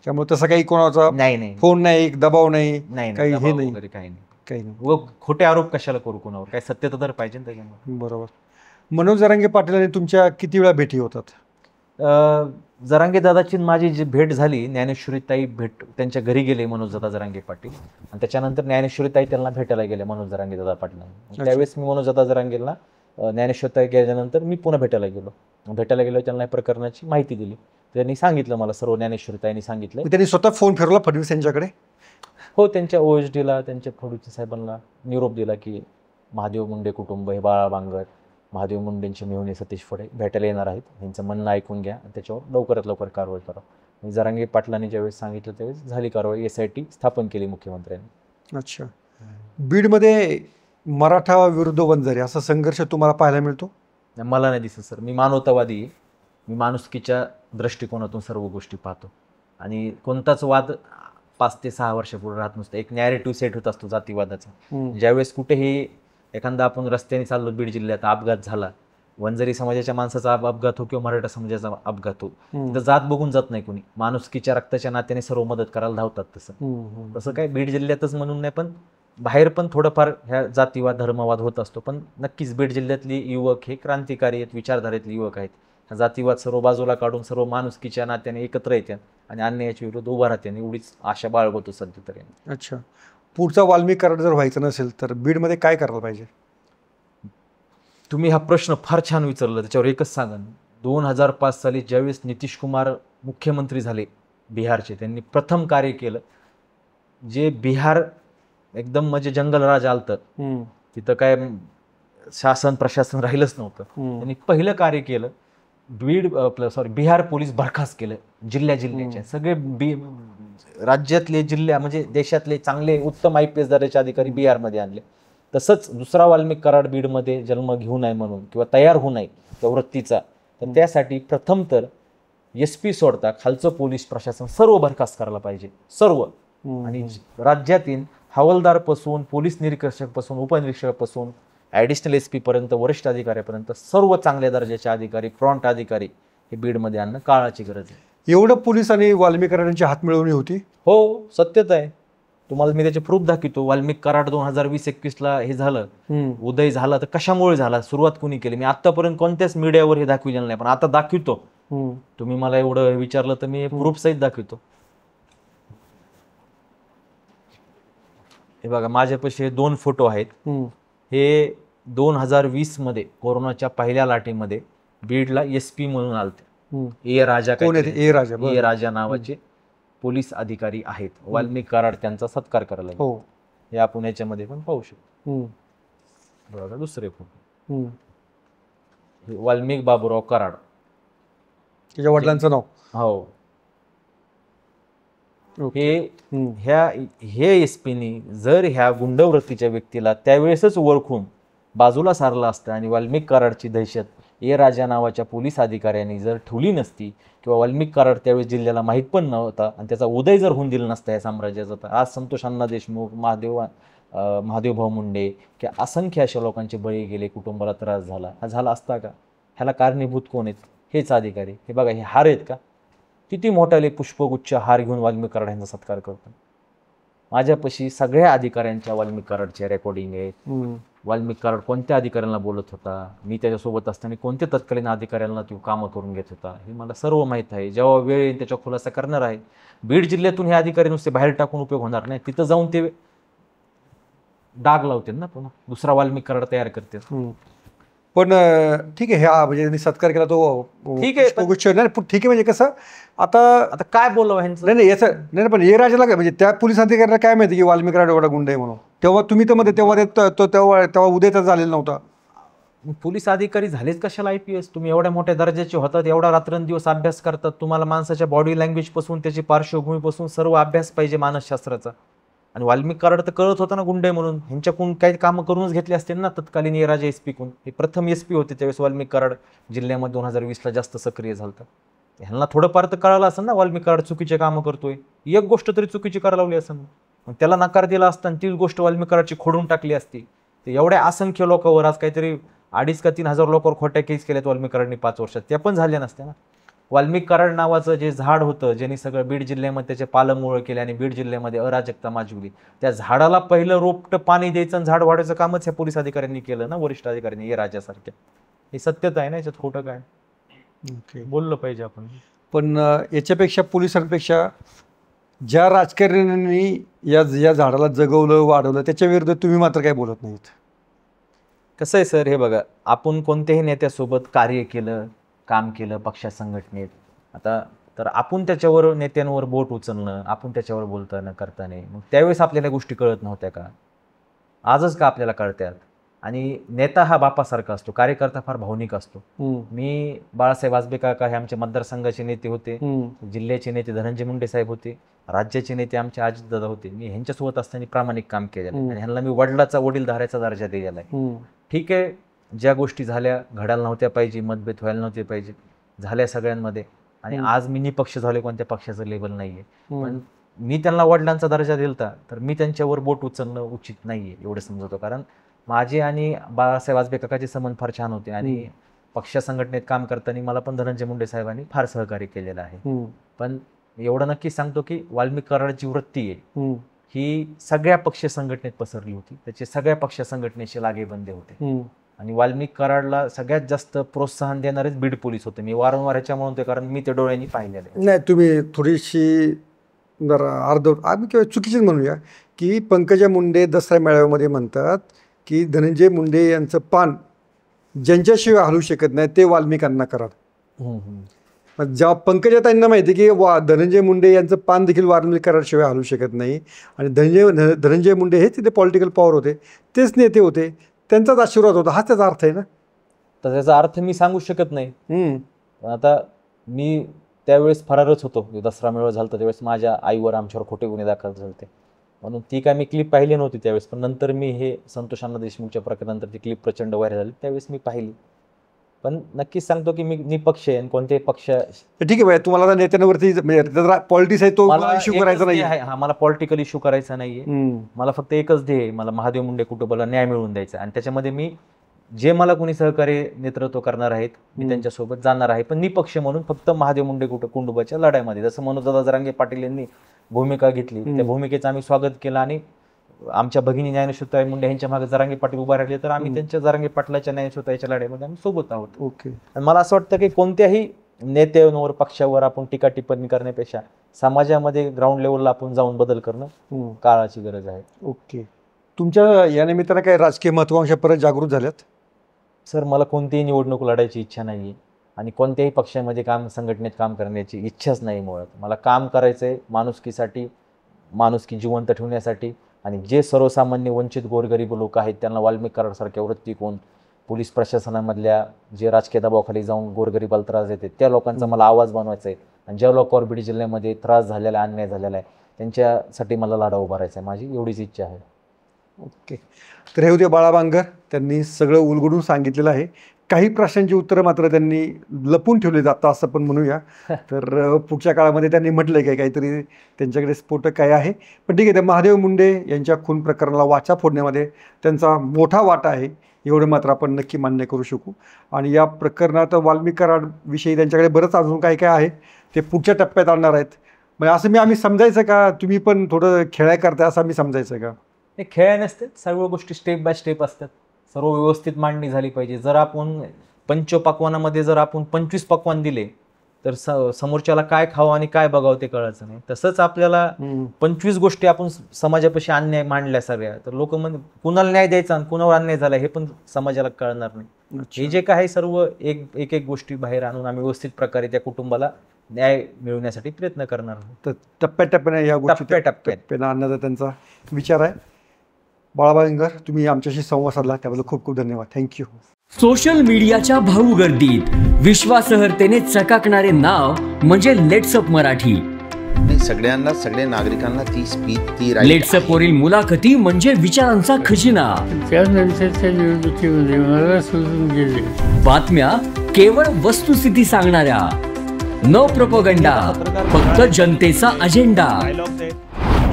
त्यामुळे तसं काही कोणाचा नाही फोन नाही, दबाव नाही, काही हे नाही, काही नाही. खोटे आरोप कशाला करू कोणावर? काय सत्यता तर पाहिजे ना त्याच्यामध्ये. बरोबर. मनोज जरांगे पाटील आणि तुमच्या किती वेळा भेटी होतात? जरांगे दादाची माझी जी भेट झाली, ज्ञानेश्वरीताई त्यांच्या घरी गेले मनोज दादा जरांगे पाटील, आणि त्याच्यानंतर ज्ञानेश्वरीताई त्यांना भेटायला गेले मनोज जरांगे दादा पाटलांना. त्यावेळेस मी मनोज दादा जरांगेला ज्ञानेश्वरीताई गेल्यानंतर मी पुन्हा भेटायला गेलो. त्यांना प्रकरणाची माहिती दिली. त्यांनी सांगितलं मला सर्व. ज्ञानेश्वरीताईंनी सांगितलं. त्यांनी स्वतः फोन फिरवला फडणवीस यांच्याकडे? हो, त्यांच्या OSDला, त्यांच्या फडणवीस साहेबांना निरोप दिला की महादेव मुंडे कुटुंब, हे बाळा बांगर, महादेव मुंडेंचे मेहुणे सतीश फडे भेटायला येणार आहेत. यांचं म्हणणं ऐकून घ्या, त्याच्यावर लवकरात लवकर कारवाई करा. जरांगे पाटलांनी ज्यावेळेस सांगितलं त्यावेळेस झाली कारवाई. SIT स्थापन केली मुख्यमंत्र्यांनी. अच्छा. बीडमध्ये मराठा विरुद्ध वंजारी असा संघर्ष तुम्हाला पाहायला मिळतो? मला नाही दिसत सर. मी मानवतावादी आहे. मी माणुसकीच्या दृष्टिकोनातून सर्व गोष्टी पाहतो. आणि कोणताच वाद 5 ते 6 वर्षापूर्वी राहत नसतं. एक नॅरेटिव्ह सेट होत असतो जातीवादाचा. ज्यावेळेस कुठेही एखादा आपण रस्त्याने चाललो बीड जिल्ह्यात, अपघात झाला, वंजारी समाजाच्या माणसाचा अपघात हो किंवा मराठा समाजाचा अपघात हो, तर जात बघून जात नाही कोणी. माणुसकीच्या रक्ताच्या नात्याने सर्व मदत करायला धावतात. तसं काय बीड जिल्ह्यातच म्हणून नाही, पण बाहेर पण थोडंफार ह्या जातीवाद धर्मवाद होत असतो, पण नक्कीच बीड जिल्ह्यातली युवक हे क्रांतिकारी आहेत, विचारधारेतले युवक आहेत. हा जातीवाद सर्व बाजूला काढून सर्व माणुसकीच्या नात्याने एकत्र येतात आणि अन्यायाच्या विरुद्ध उभा राहते, एवढीच आशा बाळगतो सध्या तरी. अच्छा, पुढचा वाल्मिक कराड जर व्हायचं नसेल तर बीडमध्ये काय करायला पाहिजे? तुम्ही हा प्रश्न फार छान विचारला. त्याच्यावर एकच सांगा, 2005 साली ज्यावेळेस नितीश कुमार मुख्यमंत्री झाले बिहारचे, त्यांनी प्रथम कार्य केलं जे बिहार एकदम म्हणजे जंगलराज आलतं, तिथं काय शासन प्रशासन राहिलंच नव्हतं. त्यांनी पहिलं कार्य केलं, बिहार पोलीस बरखास्त केलं. जिल्ह्याचे सगळे राज्यातले जिल्ह्या म्हणजे देशातले चांगले उत्तम IPS दर्जाचे अधिकारी बिहारमध्ये आणले. तसंच दुसरा वाल्मिक कराड बीडमध्ये जन्म घेऊ नये म्हणून किंवा तयार होऊ नये त्या वृत्तीचा, तर त्यासाठी प्रथम तर SP सोडता खालचं पोलीस प्रशासन सर्व बरखास्त करायला पाहिजे, सर्व. आणि राज्यातील हवालदारपासून पोलीस निरीक्षकपासून उपनिरीक्षकापासून ॲडिशनल SP पर्यंत वरिष्ठ अधिकाऱ्यापर्यंत सर्व चांगल्या दर्जाचे अधिकारी, फ्रंट अधिकारी हे बीडमध्ये आणणं काळाची गरज आहे. एवढं पोलीस आणि वाल्मिक कराडांची हातमिळवणी होती? हो, सत्यत आहे. तुम्हाला मी त्याचे प्रूफ दाखवतो. वाल्मिक कराड 2020-21ला हे झालं, उदय झाला, तर कशामुळे झाला, सुरुवात कुणी केली? मी आतापर्यंत कोणत्याच मीडियावर हे दाखविलेलं नाही, पण आता दाखवतो. तुम्ही मला एवढं विचारलं तर मी प्रूफ सहित दाखवतो. हे बघा, माझ्यापाशी 2 फोटो आहेत. हे 2020 मध्ये कोरोनाच्या पहिल्या लाटेमध्ये बीडला SP म्हणून आलते. ए राजा नावाचे पोलीस अधिकारी आहेत. वाल्मिक कराड त्यांचा सत्कार करायला लागले. हे आपण याच्यामध्ये पण पाहू शकतो. बघा दुसरे फोटो, वाल्मिक बाबूराव कराड, त्याच्या वडिलांचं नाव. हो. हे SPनी जर ह्या गुंडवृत्तीच्या व्यक्तीला त्यावेळेसच ओळखून बाजूला सारलं असतं आणि वाल्मिक कराडची दहशत ए राजा नावाच्या पोलीस अधिकाऱ्यांनी जर ठेवली नसती किंवा वाल्मिक कराड त्यावेळेस जिल्ह्याला माहीत पण नव्हता आणि त्याचा उदय जर होऊन दिला नसता या साम्राज्याचा, तर आज संतोष अण्णा देशमुख, महादेवभाऊ मुंडे किंवा असंख्य अशा लोकांचे बळी गेले, कुटुंबाला त्रास झाला, हा झाला असता का? ह्याला कारणीभूत कोण आहेत? हेच अधिकारी. हे बघा, हे हार आहेत का? किती मोठाले पुष्पगुच्छ हार घेऊन वाल्मिक कराड यांचा सत्कार करतो. माझ्यापाशी सगळ्या अधिकाऱ्यांच्या वाल्मिक कराडच्या रेकॉर्डिंग आहेत. वाल्मिक कराड कोणत्या अधिकाऱ्यांना बोलत होता, मी त्याच्यासोबत असताना कोणत्या तत्कालीन अधिकाऱ्यांना तो कामं करून घेत होता, हे मला सर्व माहीत आहे. जेव्हा वेळ येईल त्याचा खुलासा करणार आहे. बीड जिल्ह्यातून हे अधिकारी नुसते बाहेर टाकून उपयोग होणार नाही, तिथं जाऊन ते डाग लावतील ना, पुन्हा दुसरा वाल्मिक कराड तयार करतील. पण ठीक आहे, ह्या म्हणजे त्यांनी सत्कार केला तो ठीक आहे, ठीक आहे. म्हणजे कसं आता काय बोलावं ह्यांचं? नाही याचं नाही, पण ए राजाला काय म्हणजे त्या पोलीस अधिकाऱ्याला काय माहिती की वाल्मिक कराड एवढा गुंड आहे म्हणून? तेव्हा तुम्ही तर मध्ये तेव्हा उदयचा झालेला नव्हता. पोलीस अधिकारी झालेच कशाला IPS? तुम्ही एवढ्या मोठ्या दर्जाचे होतात, एवढा रात्रंदिवस अभ्यास करतात, तुम्हाला माणसाच्या बॉडी लँग्वेज पासून त्याची पार्श्वभूमीपासून सर्व अभ्यास पाहिजे मानसशास्त्राचा. आणि वाल्मिक कराड तर कळत होता ना गुंड आहे म्हणून, ह्यांच्याकडून काही कामं करूनच घेतली असतील ना तत्कालीन ए राजा SP कोण. हे प्रथम SP होते त्यावेळेस वाल्मिक कराड जिल्ह्यामध्ये 2020ला जास्त सक्रिय झालं. ह्यांना थोडंफार तर कळालं असं ना वाल्मिक कराड चुकीचे कामं करतोय, एक गोष्ट तरी चुकीची करायला लावली असं, मग त्याला नकार दिला असता आणि तीच गोष्ट वाल्मिक कराडची खोडून टाकली असती. तर एवढ्या असंख्य लोकांवर आज काहीतरी 2,500 का 3,000 लोकांवर खोट्या केस केल्यात वाल्मिक कराडनी 5 वर्षात, त्या पण झाल्या नसत्या ना. वाल्मिक कराड नावाचं जे झाड होतं, ज्यांनी सगळं बीड जिल्ह्यामध्ये त्याचे पालमुळं केले आणि बीड जिल्ह्यामध्ये अराजकता माजवली, त्या झाडाला पहिलं रोपटं पाणी द्यायचं आणि झाड वाढायचं कामच ह्या पोलीस अधिकाऱ्यांनी केलं ना, वरिष्ठ अधिकाऱ्यांनी, ए राजासारख्या. हे सत्यता आहे ना, याच्यात खोटं काय? बोललं पाहिजे आपण. पण याच्यापेक्षा पोलिसांपेक्षा ज्या राजकारण्यांनी या झाडाला जगवलं वाढवलं त्याच्या विरुद्ध तुम्ही मात्र काय बोलत नाहीत. कसं आहे सर, हे बघा, आपण कोणत्याही नेत्यासोबत कार्य केलं, काम केलं पक्षा संघटनेत, आता तर आपण त्याच्यावर नेत्यांवर बोट उचलणं, आपण त्याच्यावर बोलताना करताना, मग त्यावेळेस आपल्याला गोष्टी कळत नव्हत्या का? आजच का आपल्याला कळतात? आणि नेता हा बापासारखा असतो, कार्यकर्ता फार भावनिक असतो. मी बाळासाहेब आजबे काका हे आमच्या मतदारसंघाचे नेते होते, जिल्ह्याचे नेते धनंजय मुंडे साहेब होते, राज्याचे नेते आमचे अजितदादा होते. मी ह्यांच्यासोबत असताना प्रामाणिक काम केलेलं आणि ह्यांना मी वडिलाचा वडीलधाऱ्याचा दर्जा दिलेला आहे. ठीक आहे, ज्या गोष्टी झाल्या घडायला नव्हत्या पाहिजे, मतभेद व्हायला नव्हते पाहिजे, झाल्या सगळ्यांमध्ये. आणि आज मी निपक्ष झाले, कोणत्या पक्षाचं लेबल नाहीये, पण मी त्यांना वडिलांचा दर्जा दिलता तर मी त्यांच्यावर बोट उचलणं उचित नाहीये एवढं समजतो. कारण माझे आणि बाळासाहेब आजबे काकाचे संबंध फार छान होते आणि पक्ष संघटनेत काम करताना मला पण धनंजय मुंडे साहेबांनी फार सहकार्य केलेलं आहे. पण एवढं नक्की सांगतो की वाल्मिक कराडची वृत्ती आहे ही सगळ्या पक्ष संघटनेत पसरली होती. त्याचे सगळ्या पक्ष संघटनेचे लागेबंदे होते. आणि वाल्मिक कराडला सगळ्यात जास्त प्रोत्साहन देणारेच बीड पोलीस होते. मी वारंवार ह्याच्या म्हणतोय कारण मी ते डोळ्यांनी पाहिलेलं आहे. नाही, तुम्ही थोडीशी जरा आम्ही किंवा चुकीचीच म्हणूया की पंकजा मुंडे दसरा मेळाव्यामध्ये म्हणतात की धनंजय मुंडे यांचं पान ज्यांच्याशिवाय हलू शकत नाही ते वाल्मिकांना कराड. जेव्हा पंकजाताईंना माहिती की धनंजय मुंडे यांचं पान देखील वाल्मिक कराडशिवाय हलू शकत नाही आणि धनंजय मुंडे हेच तिथे पॉलिटिकल पॉवर होते, तेच नेते होते, त्यांचाच आशीर्वाद होता, हाच त्याचा अर्थ आहे ना. तर त्याचा अर्थ मी सांगू शकत नाही. आता मी त्यावेळेस फरारच होतो. दसरा मेळावा झाला त्यावेळेस माझ्या आईवर आमच्यावर खोटे गुन्हे दाखल झाले म्हणून ती काय मी क्लिप पाहिली नव्हती त्यावेळेस. पण नंतर मी हे संतोष अण्णा देशमुखच्या प्रकरणानंतर ती क्लिप प्रचंड व्हायरल झाली, त्यावेळेस मी पाहिली. पण नक्कीच सांगतो की मी निपक्ष आहे आणि कोणत्याही पक्ष. ठीक आहे भाई, तुम्हाला आता नेत्यांवरती पॉलिटिक्स आहे तो इश्यू करायचा नाही. हा, मला पॉलिटिकल इश्यू करायचा नाहीये. मला फक्त एकच ध्येय, मला महादेव मुंडे कुटुंबाला न्याय मिळवून द्यायचा आणि त्याच्यामध्ये मी जे मला कोणी सहकार्य नेतृत्व करणार आहेत मी त्यांच्यासोबत जाणार आहे, पण निपक्ष म्हणून फक्त महादेव मुंडे कुटुंबाच्या लढाईमध्ये. जसं मनोजदादा जरांगे पाटील यांनी भूमिका घेतली, त्या भूमिकेचं आम्ही स्वागत केलं आणि आमच्या भगिनी ज्ञानेश्वरताई मुंडे यांच्या मागे जरांगे पाटील उभा राहिले तर आम्ही त्यांच्या जरांगे पाटलाच्या ज्ञानेश्वरताईच्या लढाईमध्ये आम्ही सोबत आहोत. ओके. आणि मला असं वाटतं की कोणत्याही नेत्यांवर पक्षावर आपण टीका टिप्पणी करण्यापेक्षा समाजामध्ये ग्राउंड लेवलला आपण जाऊन बदल करणं काळाची गरज आहे. ओके. तुमच्या या निमित्तानं काही राजकीय महत्वाकांक्षा परत जागृत झाल्यात? सर, मला कोणतीही निवडणूक लढायची इच्छा नाही आहे आणि कोणत्याही पक्षामध्ये संघटनेत काम करण्याची इच्छाच नाही. मुळात मला काम करायचं आहे माणुसकीसाठी, माणुसकी जिवंत ठेवण्यासाठी आणि जे सर्वसामान्य वंचित गोरगरीब लोक आहेत त्यांना वाल्मिक कराडसारख्या वृत्तिकोन पोलीस प्रशासनामधल्या जे राजकीय दबावाखाली जाऊन गोरगरिबाला त्रास देते त्या लोकांचा मला आवाज बनवायचा आहे आणि ज्या लोकांवर बीड जिल्ह्यामध्ये त्रास झालेला आहे, अन्याय झालेला आहे, त्यांच्यासाठी मला लढा उभारायचा आहे. माझी एवढीच इच्छा आहे. ओके. तर हे होते बाळा बांगर. त्यांनी सगळं उलगडून सांगितलेलं आहे. काही प्रश्नांची उत्तरं मात्र त्यांनी लपून ठेवले जातात असं पण म्हणूया. तर पुढच्या काळामध्ये त्यांनी म्हटलं आहे काहीतरी त्यांच्याकडे स्फोटक काय आहे. पण ठीक आहे, त्या महादेव मुंडे यांच्या खून प्रकरणाला वाचा फोडण्यामध्ये त्यांचा मोठा वाटा आहे एवढं मात्र आपण नक्की मान्य करू शकू. आणि या प्रकरणात वाल्मिक कराडविषयी त्यांच्याकडे बरंच अजून काय काय आहे ते पुढच्या टप्प्यात आणणार आहेत. म्हणजे असं आम्ही समजायचं का तुम्ही पण थोडं खेळाय करताय असं आम्ही समजायचं का? हे खेळ नसतात, सर्व गोष्टी स्टेप बाय स्टेप असतात, सर्व व्यवस्थित मांडणी झाली पाहिजे. जर आपण पंचपक्वानामध्ये जर आपण 25 पक्वान दिले तर समोरच्याला काय खावं आणि काय बघावं ते कळायचं नाही. तसंच आपल्याला 25 गोष्टी आपण समाजापाशी अन्याय मांडल्या सगळ्या तर लोक कुणाला न्याय द्यायचा आणि कुणावर अन्याय झाला हे पण समाजाला कळणार नाही. हे जे काय सर्व एक गोष्टी बाहेर आणून आम्ही व्यवस्थित प्रकारे त्या कुटुंबाला न्याय मिळवण्यासाठी प्रयत्न करणार आहोत. तर टप्प्याटप्प्याने या गोष्टी टप्प्याने आणण्याचा त्यांचा विचार आहे. बाळा बांगर, तुम्ही आमच्याशी संवाद साधला त्याबद्दल खूप खूप धन्यवाद. थँक्यू. सोशल मीडियाच्या भाऊ गर्दीत विश्वासार्हतेने चकाकणारे नाव म्हणजे लेट्सअप मराठी. सगळ्यांना, सगळ्या नागरिकांना ती स्पीच, ती लेट्सअप वरील मुलाखती म्हणजे विचारांचा खजिना. त्यानंतरच्या निवडणुकीमध्ये मला सोडून गेले. बातम्या केवळ वस्तुस्थिती सांगणाऱ्या, न प्रोपगंडा, फक्त जनतेचा अजेंडा.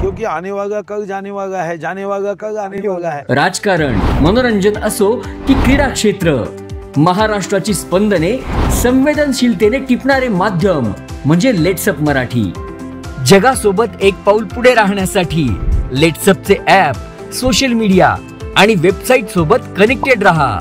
क्योंकि आने वाला कल जाने वाला है, जाने वाला कल आने वाला है. राजकारण, मनोरंजन असो की क्रीडा क्षेत्र, महाराष्ट्राची स्पंदने संवेदनशीलतेने टिपणारे माध्यम म्हणजे लेट्सअप मराठी. जगासोबत एक पाऊल पुढे राहण्यासाठी लेट्सअपचे ॲप, सोशल मीडिया आणि वेबसाईट सोबत कनेक्टेड रहा.